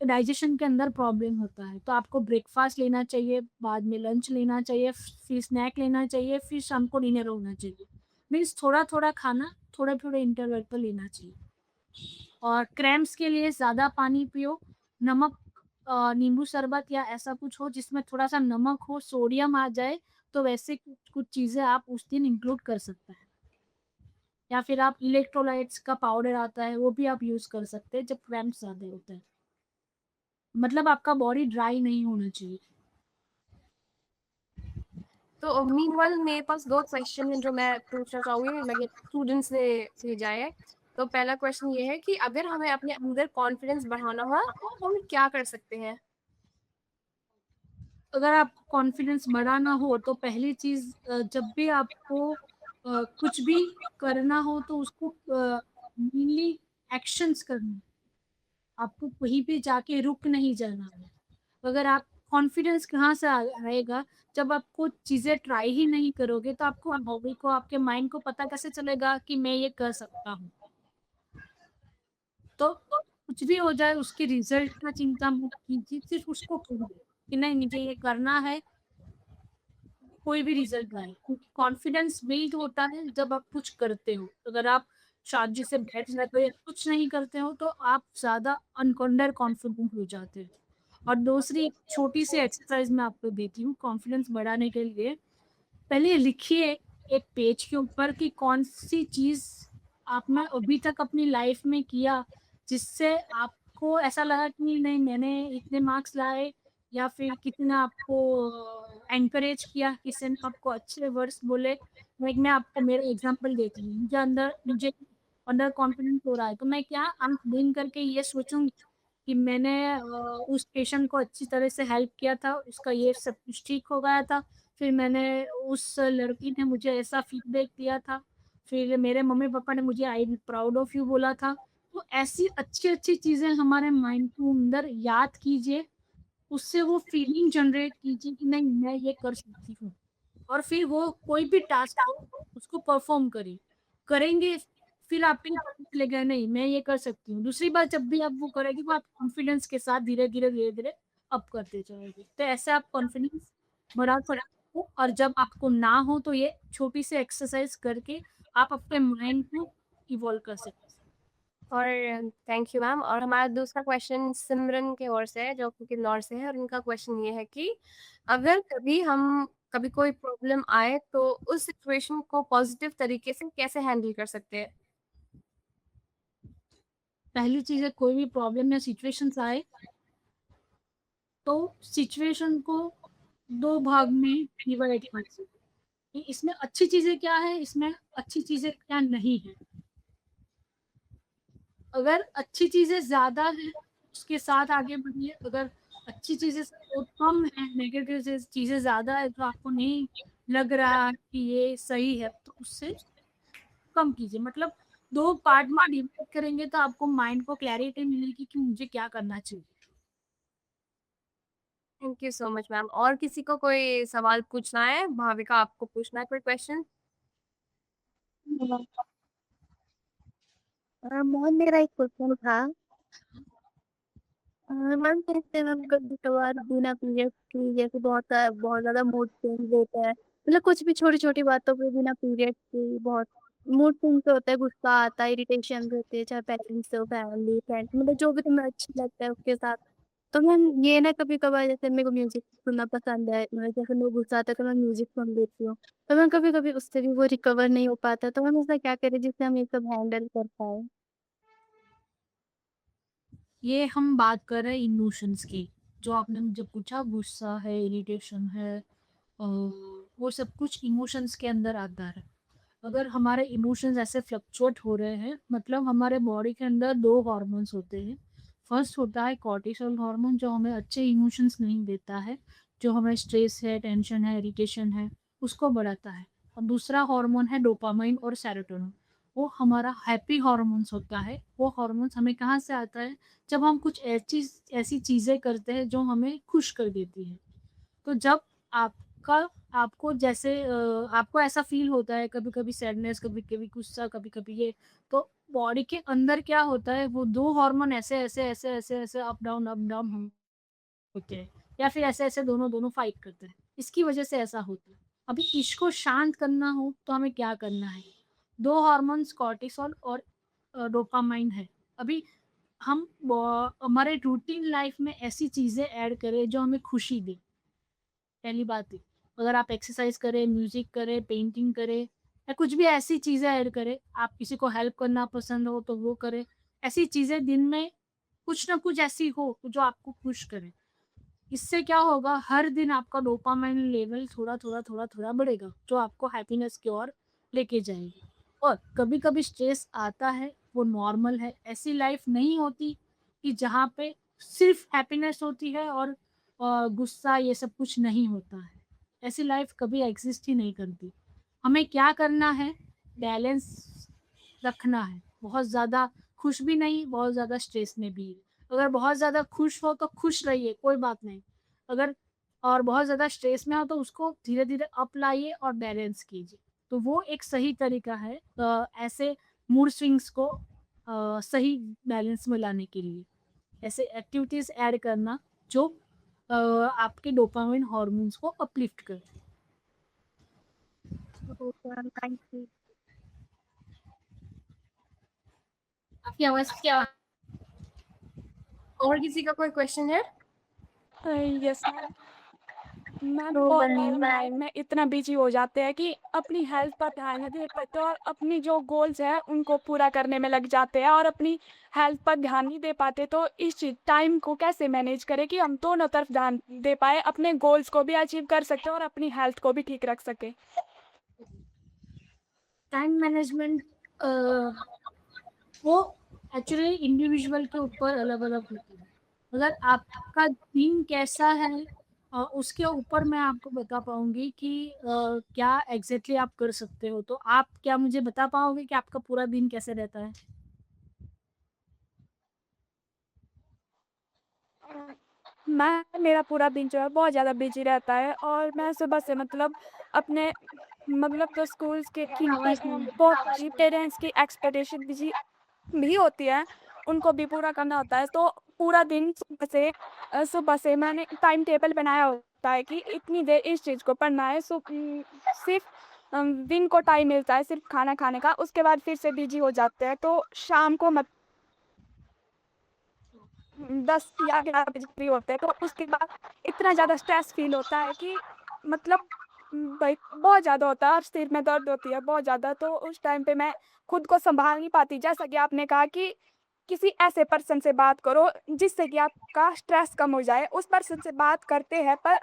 Speaker 2: डाइजेशन के अंदर प्रॉब्लम होता है। तो आपको ब्रेकफास्ट लेना चाहिए, बाद में लंच लेना चाहिए, फिर स्नैक लेना चाहिए, फिर शाम को डिनर होना चाहिए। मीन्स थोड़ा-थोड़ा खाना, थोड़े-थोड़े इंटरवल पर लेना चाहिए। और क्रैम्प्स के लिए ज़्यादा पानी पियो, नमक नींबू शरबत या ऐसा कुछ हो जिसमें थोड़ा-सा नमक हो, सोडियम आ जाए, तो वैसे कुछ चीज़ें आप उस दिन इंक्लूड कर सकते हैं। या फिर आप इलेक्ट्रोलाइट्स का पाउडर आता है, वो भी आप यूज़ कर सकते हैं जब क्रैम्प्स ज़्यादा होते हैं। मतलब आपका बॉडी ड्राई नहीं होना चाहिए।
Speaker 1: तो मीनवाइल मेरे पास 2 क्वेश्चन हैं जो मैं पूछना चाहूँगी, मेरे स्टूडेंट्स ने भेजा है। तो पहला क्वेश्चन ये है कि अगर हमें अपने अंदर कॉन्फिडेंस बढ़ाना हो तो हम क्या कर सकते हैं?
Speaker 2: अगर आपको कॉन्फिडेंस बढ़ाना हो तो पहली चीज़, जब भी आपको कुछ भी करना हो तो उसको मेनली एक्शंस करना है। आपको कहीं भी जाके रुक नहीं जाना है। अगर आप कॉन्फिडेंस कहाँ से आएगा, जब आप कुछ चीज़ें ट्राई ही नहीं करोगे तो आपको बॉडी को, आपके माइंड को पता कैसे चलेगा कि मैं ये कर सकता हूँ। तो कुछ भी हो जाए उसके रिजल्ट का चिंता मत कीजिए, सिर्फ उसको करो कि नहीं मुझे ये करना है, कोई भी रिजल्ट आए। क्योंकि कॉन्फिडेंस बिल्ड होता है जब आप कुछ करते हो। अगर आप शांति से बैठ जाते हो या कुछ नहीं करते हो तो आप ज़्यादा अंडर कॉन्फिडेंट हो जाते हो। और दूसरी एक छोटी सी एक्सरसाइज मैं आपको देती हूँ कॉन्फिडेंस बढ़ाने के लिए। पहले लिखिए एक पेज के ऊपर कि कौन सी चीज़ आपने अभी तक अपनी लाइफ में किया जिससे आपको ऐसा लगा कि नहीं मैंने इतने मार्क्स लाए, या फिर कितना आपको एनकरेज किया, किसी ने आपको अच्छे वर्ड्स बोले। लाइक मैं आपको मेरा एग्जांपल देती हूँ, मुझे अंदर कॉन्फिडेंस हो रहा है तो मैं क्या आंख बंद करके ये सोचूंगी कि मैंने उस पेशेंट को अच्छी तरह से हेल्प किया था, उसका ये सब कुछ ठीक हो गया था। फिर मैंने उस लड़की ने मुझे ऐसा फीडबैक दिया था, फिर मेरे मम्मी-पापा ने मुझे I am proud of you बोला था। तो ऐसी अच्छी-अच्छी चीज़ें हमारे माइंड के अंदर याद कीजिए, उससे वो फीलिंग जनरेट कीजिए कि नहीं मैं ये कर सकती हूँ। और फिर वो कोई भी टास्क हो उसको परफॉर्म करेंगे, फिर आपको पता चलेगा नहीं मैं ये कर सकती हूँ। दूसरी बार जब भी आप वो करेंगे वो आप कॉन्फिडेंस के साथ धीरे-धीरे अप करते जाओगे। तो ऐसे आप कॉन्फिडेंस बढ़ा सकते हो और जब आपको ना हो तो ये छोटी सी एक्सरसाइज करके आप अपने माइंड को इवॉल्व कर सकते हैं।
Speaker 1: और थैंक यू मैम। और हमारा दूसरा क्वेश्चन सिमरन के ओर से है, जो कि किन्नौर से है, और उनका क्वेश्चन ये है कि अगर कभी कोई प्रॉब्लम आए तो उस सिचुएशन को पॉजिटिव तरीके से कैसे हैंडल कर सकते हैं?
Speaker 2: पहली चीज़ है कोई भी प्रॉब्लम या सिचुएशंस आए तो सिचुएशन को 2 भाग में डिवाइड कीजिए कि इसमें अच्छी चीज़ें क्या है, इसमें अच्छी चीज़ें क्या नहीं है। अगर अच्छी चीज़ें ज़्यादा हैं, उसके साथ आगे बढ़िए। अगर अच्छी चीज़ें बहुत कम हैं, नेगेटिव चीज़ें ज़्यादा है, तो आपको नहीं लग रहा कि ये सही है, तो उससे कम कीजिए। मतलब 2 पार्ट में डिवाइड करेंगे तो आपको माइंड को क्लैरिटी मिलेगी कि मुझे क्या करना चाहिए।
Speaker 1: Thank you so much ma'am. और किसी को कोई सवाल पूछना है? भाविका, आपको पूछना है कोई क्वेश्चन?
Speaker 4: मोहन, मेरा एक क्वेश्चन था। मैम, कैसे मैम कभी कभार बिना पीरियड के जैसे बहुत ज़्यादा मूड स्विंग्स होता है, मतलब कुछ भी छोटी-छोटी बातों पे बिना पीरियड के बहुत मूड स्विंग्स होता है, गुस्सा आता है, इरिटेशन होती है, चाहे पेरेंट्स हो, फैमिली, फ्रेंड्स, मतलब जो भी तुम्हें अच्छा लगता है उसके साथ। तो मैम ये ना कभी-कभार जैसे मेरे को म्यूज़िक सुनना पसंद है, मतलब जैसे लोग गुस्सा आता है तो मैं म्यूज़िक सुन लेती हूँ। तो मैम कभी-कभी उससे भी वो रिकवर नहीं हो पाता, तो मैम ऐसा क्या करें जिससे हम ये सब हैंडल कर पाएँ?
Speaker 2: ये हम बात कर रहे हैं इमोशंस की, जो आपने मुझे पूछा गुस्सा है, इरिटेशन है, वो सब कुछ इमोशंस के अंदर आता है। अगर हमारे इमोशंस ऐसे फ्लक्चुएट हो रहे हैं, मतलब हमारे बॉडी के अंदर 2 हार्मोन्स होते हैं। फर्स्ट होता है कॉर्टिसोल हार्मोन, जो हमें अच्छे इमोशंस नहीं देता है, जो हमें स्ट्रेस है, टेंशन है, इरिटेशन है, उसको बढ़ाता है। और दूसरा हार्मोन है डोपामाइन और सेरोटोनिन, वो हमारा हैप्पी हार्मोन्स होता है। वो हार्मोन्स हमें कहाँ से आता है? जब हम कुछ ऐसी ऐसी चीज़ें करते हैं जो हमें खुश कर देती हैं। तो जब आपका आपको जैसे आपको ऐसा फ़ील होता है कभी-कभी सैडनेस, कभी-कभी गुस्सा, कभी-कभी ये, तो बॉडी के अंदर क्या होता है वो 2 हार्मोन ऐसे अप डाउन होते हैं, या फिर ऐसे-ऐसे दोनों-दोनों फाइट करते हैं। इसकी वज़ह से ऐसा होता है। अभी इसको शांत करना हो तो हमें क्या करना है? 2 हार्मोन्स कॉर्टिसोल और डोपामाइन है। अभी हम हमारे रूटीन लाइफ़ में ऐसी चीज़ें ऐड करें जो हमें खुशी दें। पहली बात है, अगर आप एक्सरसाइज करें, म्यूजिक करें, पेंटिंग करें, या कुछ भी ऐसी चीज़ें ऐड करें, आप किसी को हेल्प करना पसंद हो तो वो करें। ऐसी चीज़ें दिन में कुछ ना कुछ ऐसी हो जो आपको खुश करे। इससे क्या होगा, हर दिन आपका डोपामाइन लेवल थोड़ा बढ़ेगा, जो आपको हैप्पीनेस की ओर लेके जाएगी। और कभी-कभी स्ट्रेस आता है, वो नॉर्मल है। ऐसी लाइफ नहीं होती कि जहाँ पे सिर्फ हैप्पीनेस होती है और गुस्सा ये सब कुछ नहीं होता है। ऐसी लाइफ कभी एग्ज़िस्ट ही नहीं करती। हमें क्या करना है, बैलेंस रखना है। बहुत ज़्यादा खुश भी नहीं, बहुत ज़्यादा स्ट्रेस में भी। अगर बहुत ज़्यादा खुश हो तो खुश रहिए, कोई बात नहीं। अगर और बहुत ज़्यादा स्ट्रेस में हो तो उसको धीरे-धीरे अप लाइए और बैलेंस कीजिए। तो वो एक सही तरीका है ऐसे मूड स्विंग्स को सही बैलेंस में लाने के लिए। ऐसे एक्टिविटीज़ ऐड करना जो आपके डोपामाइन हार्मोन्स को अपलिफ्ट करे।
Speaker 4: Okay ma'am, thank you.
Speaker 2: आपकी आवाज़ क्या?
Speaker 1: और किसी का कोई क्वेश्चन है?
Speaker 7: Yes ma'am. मैम,
Speaker 4: तो
Speaker 7: बहुत
Speaker 4: बनी
Speaker 7: लोग लाइफ में इतना बिजी हो जाते हैं कि अपनी हेल्थ पर ध्यान नहीं दे पाते और अपनी जो गोल्स हैं उनको पूरा करने में लग जाते हैं और अपनी हेल्थ पर ध्यान नहीं दे पाते। तो इस टाइम को कैसे मैनेज करें कि हम दोनों तरफ ध्यान दे पाए, अपने गोल्स को भी अचीव कर सकते और अपनी हेल्थ को भी ठीक रख सके।
Speaker 2: टाइम मैनेजमेंट वो एक्चुअली इंडिविजुअल के ऊपर अलग-अलग होता है। अगर आपका दिन कैसा है उसके ऊपर मैं आपको बता पाऊँगी कि क्या एग्ज़ैक्टली आप कर सकते हो। तो आप क्या मुझे बता पाओगे कि आपका पूरा दिन कैसे रहता है?
Speaker 7: मेरा पूरा दिन जो है बहुत ज़्यादा बिजी रहता है और मैं सुबह से मतलब अपने मतलब जो स्कूल्स के
Speaker 2: आपकी आवाज़ नहीं
Speaker 7: बहुत जी पेरेंट्स की एक्सपेक्टेशन भी होती है, उनको भी पूरा करना होता है। तो पूरा दिन सुबह से मैंने टाइम टेबल बनाया होता है कि इतनी देर इस चीज़ को पढ़ना है। सिर्फ़ दिन को टाइम मिलता है सिर्फ़ खाना खाने का, उसके बाद फिर से बिजी हो जाते हैं। तो शाम को 10 या 11 बजे फ्री होते हैं, तो उसके बाद इतना ज़्यादा स्ट्रेस फ़ील होता है कि मतलब भाई बहुत ज़्यादा होता है और सिर में दर्द होती है बहुत ज़्यादा, तो उस टाइम पे मैं खुद को सँभाल नहीं पाती। जैसा कि आपने कहा कि किसी ऐसे पर्सन से बात करो जिससे कि आपका स्ट्रेस कम हो जाए, उस पर्सन से बात करते हैं पर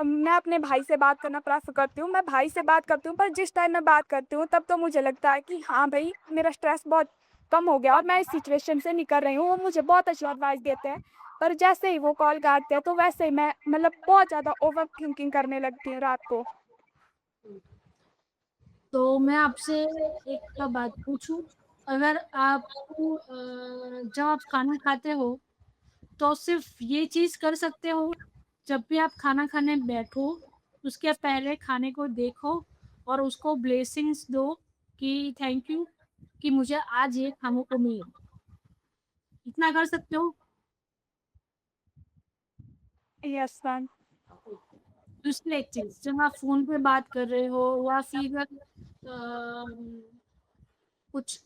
Speaker 7: मैं अपने भाई से बात करना प्रेफ़र करती हूँ। मैं भाई से बात करती हूँ पर जिस टाइम मैं बात करती हूँ तब तो मुझे लगता है कि हाँ भई, मेरा स्ट्रेस बहुत कम हो गया और मैं इस सिचुएशन से निकल रही हूँ। वो मुझे बहुत अच्छी एडवाइस देते हैं, पर जैसे ही वो कॉल काटते हैं तो वैसे ही मैं मतलब बहुत ज़्यादा ओवरथिंकिंग करने लगती हूँ रात को।
Speaker 2: तो मैं आपसे एक बात पूछूँ? अगर आपको जब आप खाना खाते हो तो सिर्फ़ ये चीज़ कर सकते हो, जब भी आप खाना खाने बैठो, उसके पहले खाने को देखो और उसको ब्लेसिंग्स दो कि थैंक यू कि मुझे आज ये खाने को मिला। इतना कर सकते हो?
Speaker 7: Yes ma'am.
Speaker 2: दूसरी एक चीज़, जब आप फ़ोन पे बात कर रहे हो या फिर कुछ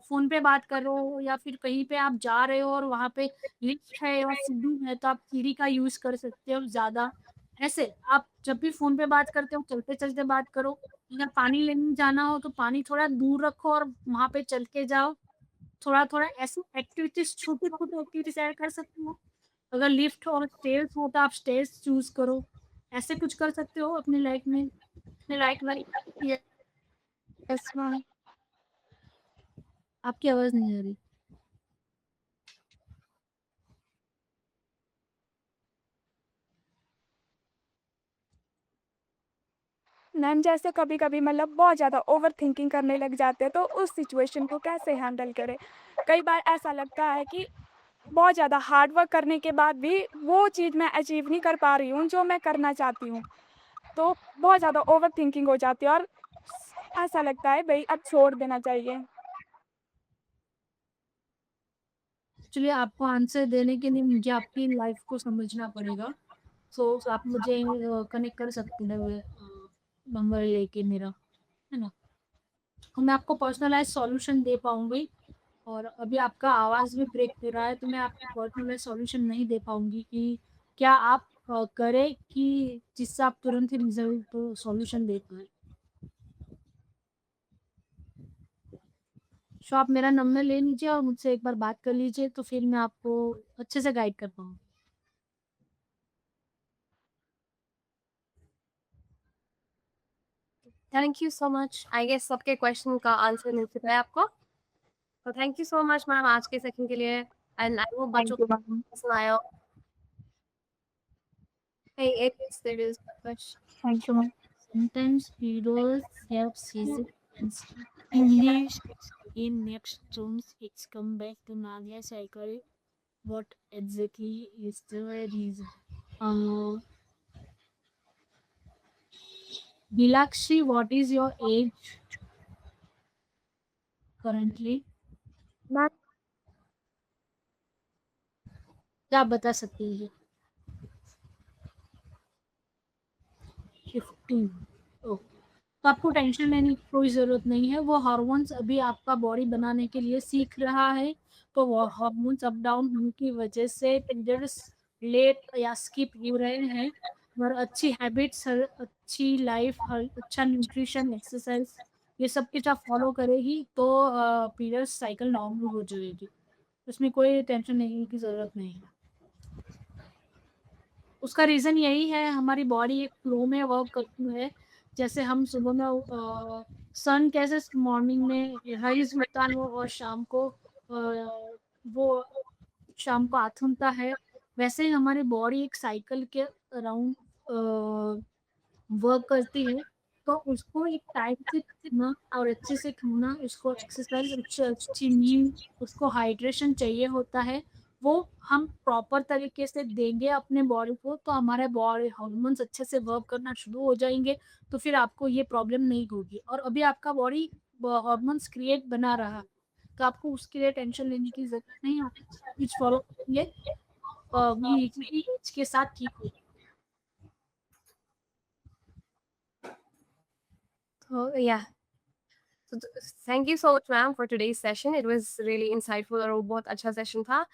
Speaker 2: फ़ोन पे बात कर रहे हो या फिर कहीं पे आप जा रहे हो और वहाँ पे लिफ्ट है या सीढ़ी है, तो आप सीढ़ी का यूज़ कर सकते हो ज़्यादा। ऐसे आप जब भी फ़ोन पे बात करते हो, चलते-चलते बात करो। अगर पानी लेने जाना हो, तो पानी थोड़ा दूर रखो और वहाँ पे चल के जाओ। थोड़ा-थोड़ा ऐसी एक्टिविटीज़ छोटी-छोटी एक्टिविटीज़ ऐड कर सकते हो। अगर लिफ्ट और स्टेयर्स हो, तो आप स्टेयर्स चूज़ करो। ऐसे कुछ कर सकते हो अपनी लाइफ़ में, अपनी लाइफ़।
Speaker 7: Yes ma'am.
Speaker 2: आपकी आवाज़ नहीं आ रही।
Speaker 7: मैम जैसे कभी-कभी मतलब बहुत ज़्यादा ओवरथिंकिंग करने लग जाते हैं, तो उस सिचुएशन को कैसे हैंडल करें? कई बार ऐसा लगता है कि बहुत ज़्यादा हार्ड वर्क करने के बाद भी वो चीज़ मैं अचीव नहीं कर पा रही हूँ जो मैं करना चाहती हूँ। तो बहुत ज़्यादा ओवरथिंकिंग हो जाती है और ऐसा लगता है भई अब छोड़ देना चाहिए।
Speaker 2: एक्चुअली आपको आंसर देने के लिए मुझे आपकी लाइफ़ को समझना पड़ेगा। सो आप मुझे कनेक्ट कर सकते हैं नंबर लेके मेरा, है ना? तो मैं आपको पर्सनलाइज़ सॉल्यूशन दे पाऊँगी और अभी आपका आवाज़ भी ब्रेक दे रहा है, तो मैं आपको पर्सनलाइज़ सॉल्यूशन नहीं दे पाऊँगी कि क्या आप करें कि जिससे आप तुरंत ही रिज़ल्ट सॉल्यूशन दे पाएँ। सो आप मेरा नंबर ले लीजिए और मुझसे एक बार बात कर लीजिए, तो फिर मैं आपको अच्छे से गाइड कर पाऊँगी।
Speaker 1: Thank you so much. I guess सबके क्वेश्चन का आंसर मिल चुका है आपको। तो thank you so much ma'am आज के सेशन के लिए एंड आई होप बच्चों
Speaker 5: थैंक यू
Speaker 1: को
Speaker 5: मैम।
Speaker 1: पसंद आया हो। Hey, it is there is a question.
Speaker 5: Thank you ma'am.
Speaker 2: Sometimes heroes have seasons. English in next terms, it's come back to Nadia cycle. What exactly is the reason? Uh, Bilakshi, what is your age currently?
Speaker 4: Ma'am
Speaker 2: क्या आप बता सकती हैं? 15। Okay. तो आपको tension लेने की कोई ज़रूरत नहीं है, वो हार्मोन्स अभी आपका बॉडी बनाने के लिए सीख रहा है, तो वो हार्मोन्स अप डाउन होने की वजह से पीरियड्स लेट या स्किप हो रहे हैं। और अच्छी हैबिट्स, अच्छी लाइफ, अच्छा न्यूट्रिशन, एक्सरसाइज ये सब कुछ आप फॉलो करेगी तो पीरियड्स साइकिल नॉर्मल हो जाएगी। उसमें कोई टेंशन लेने की ज़रूरत नहीं है। उसका रीज़न यही है, हमारी बॉडी एक फ्लो में वर्क करती है। जैसे हम सुबह में सन कैसे मॉर्निंग में राइज़ होता है और शाम को वो शाम को आथमता है, वैसे ही हमारी बॉडी एक साइकिल के अराउंड वर्क करती है, तो उसको एक टाइम से खाना और अच्छे से खाना, उसको एक्सरसाइज, अच्छी नींद, उसको हाइड्रेशन चाहिए होता है, वो हम प्रॉपर तरीके से देंगे अपने बॉडी को, तो हमारे बॉडी हार्मोन्स अच्छे से वर्क करना शुरू हो जाएंगे, तो फिर आपको ये प्रॉब्लम नहीं होगी। और अभी आपका बॉडी हार्मोन्स क्रिएट बना रहा, तो आपको उसके लिए टेंशन लेने की जरूरत नहीं है, कुछ फॉलो करेंगे के साथ ठीक हो।
Speaker 1: Oh, yeah. So, thank you so much, ma'am, for today's session. It was really insightful और वो बहुत अच्छा सेशन था।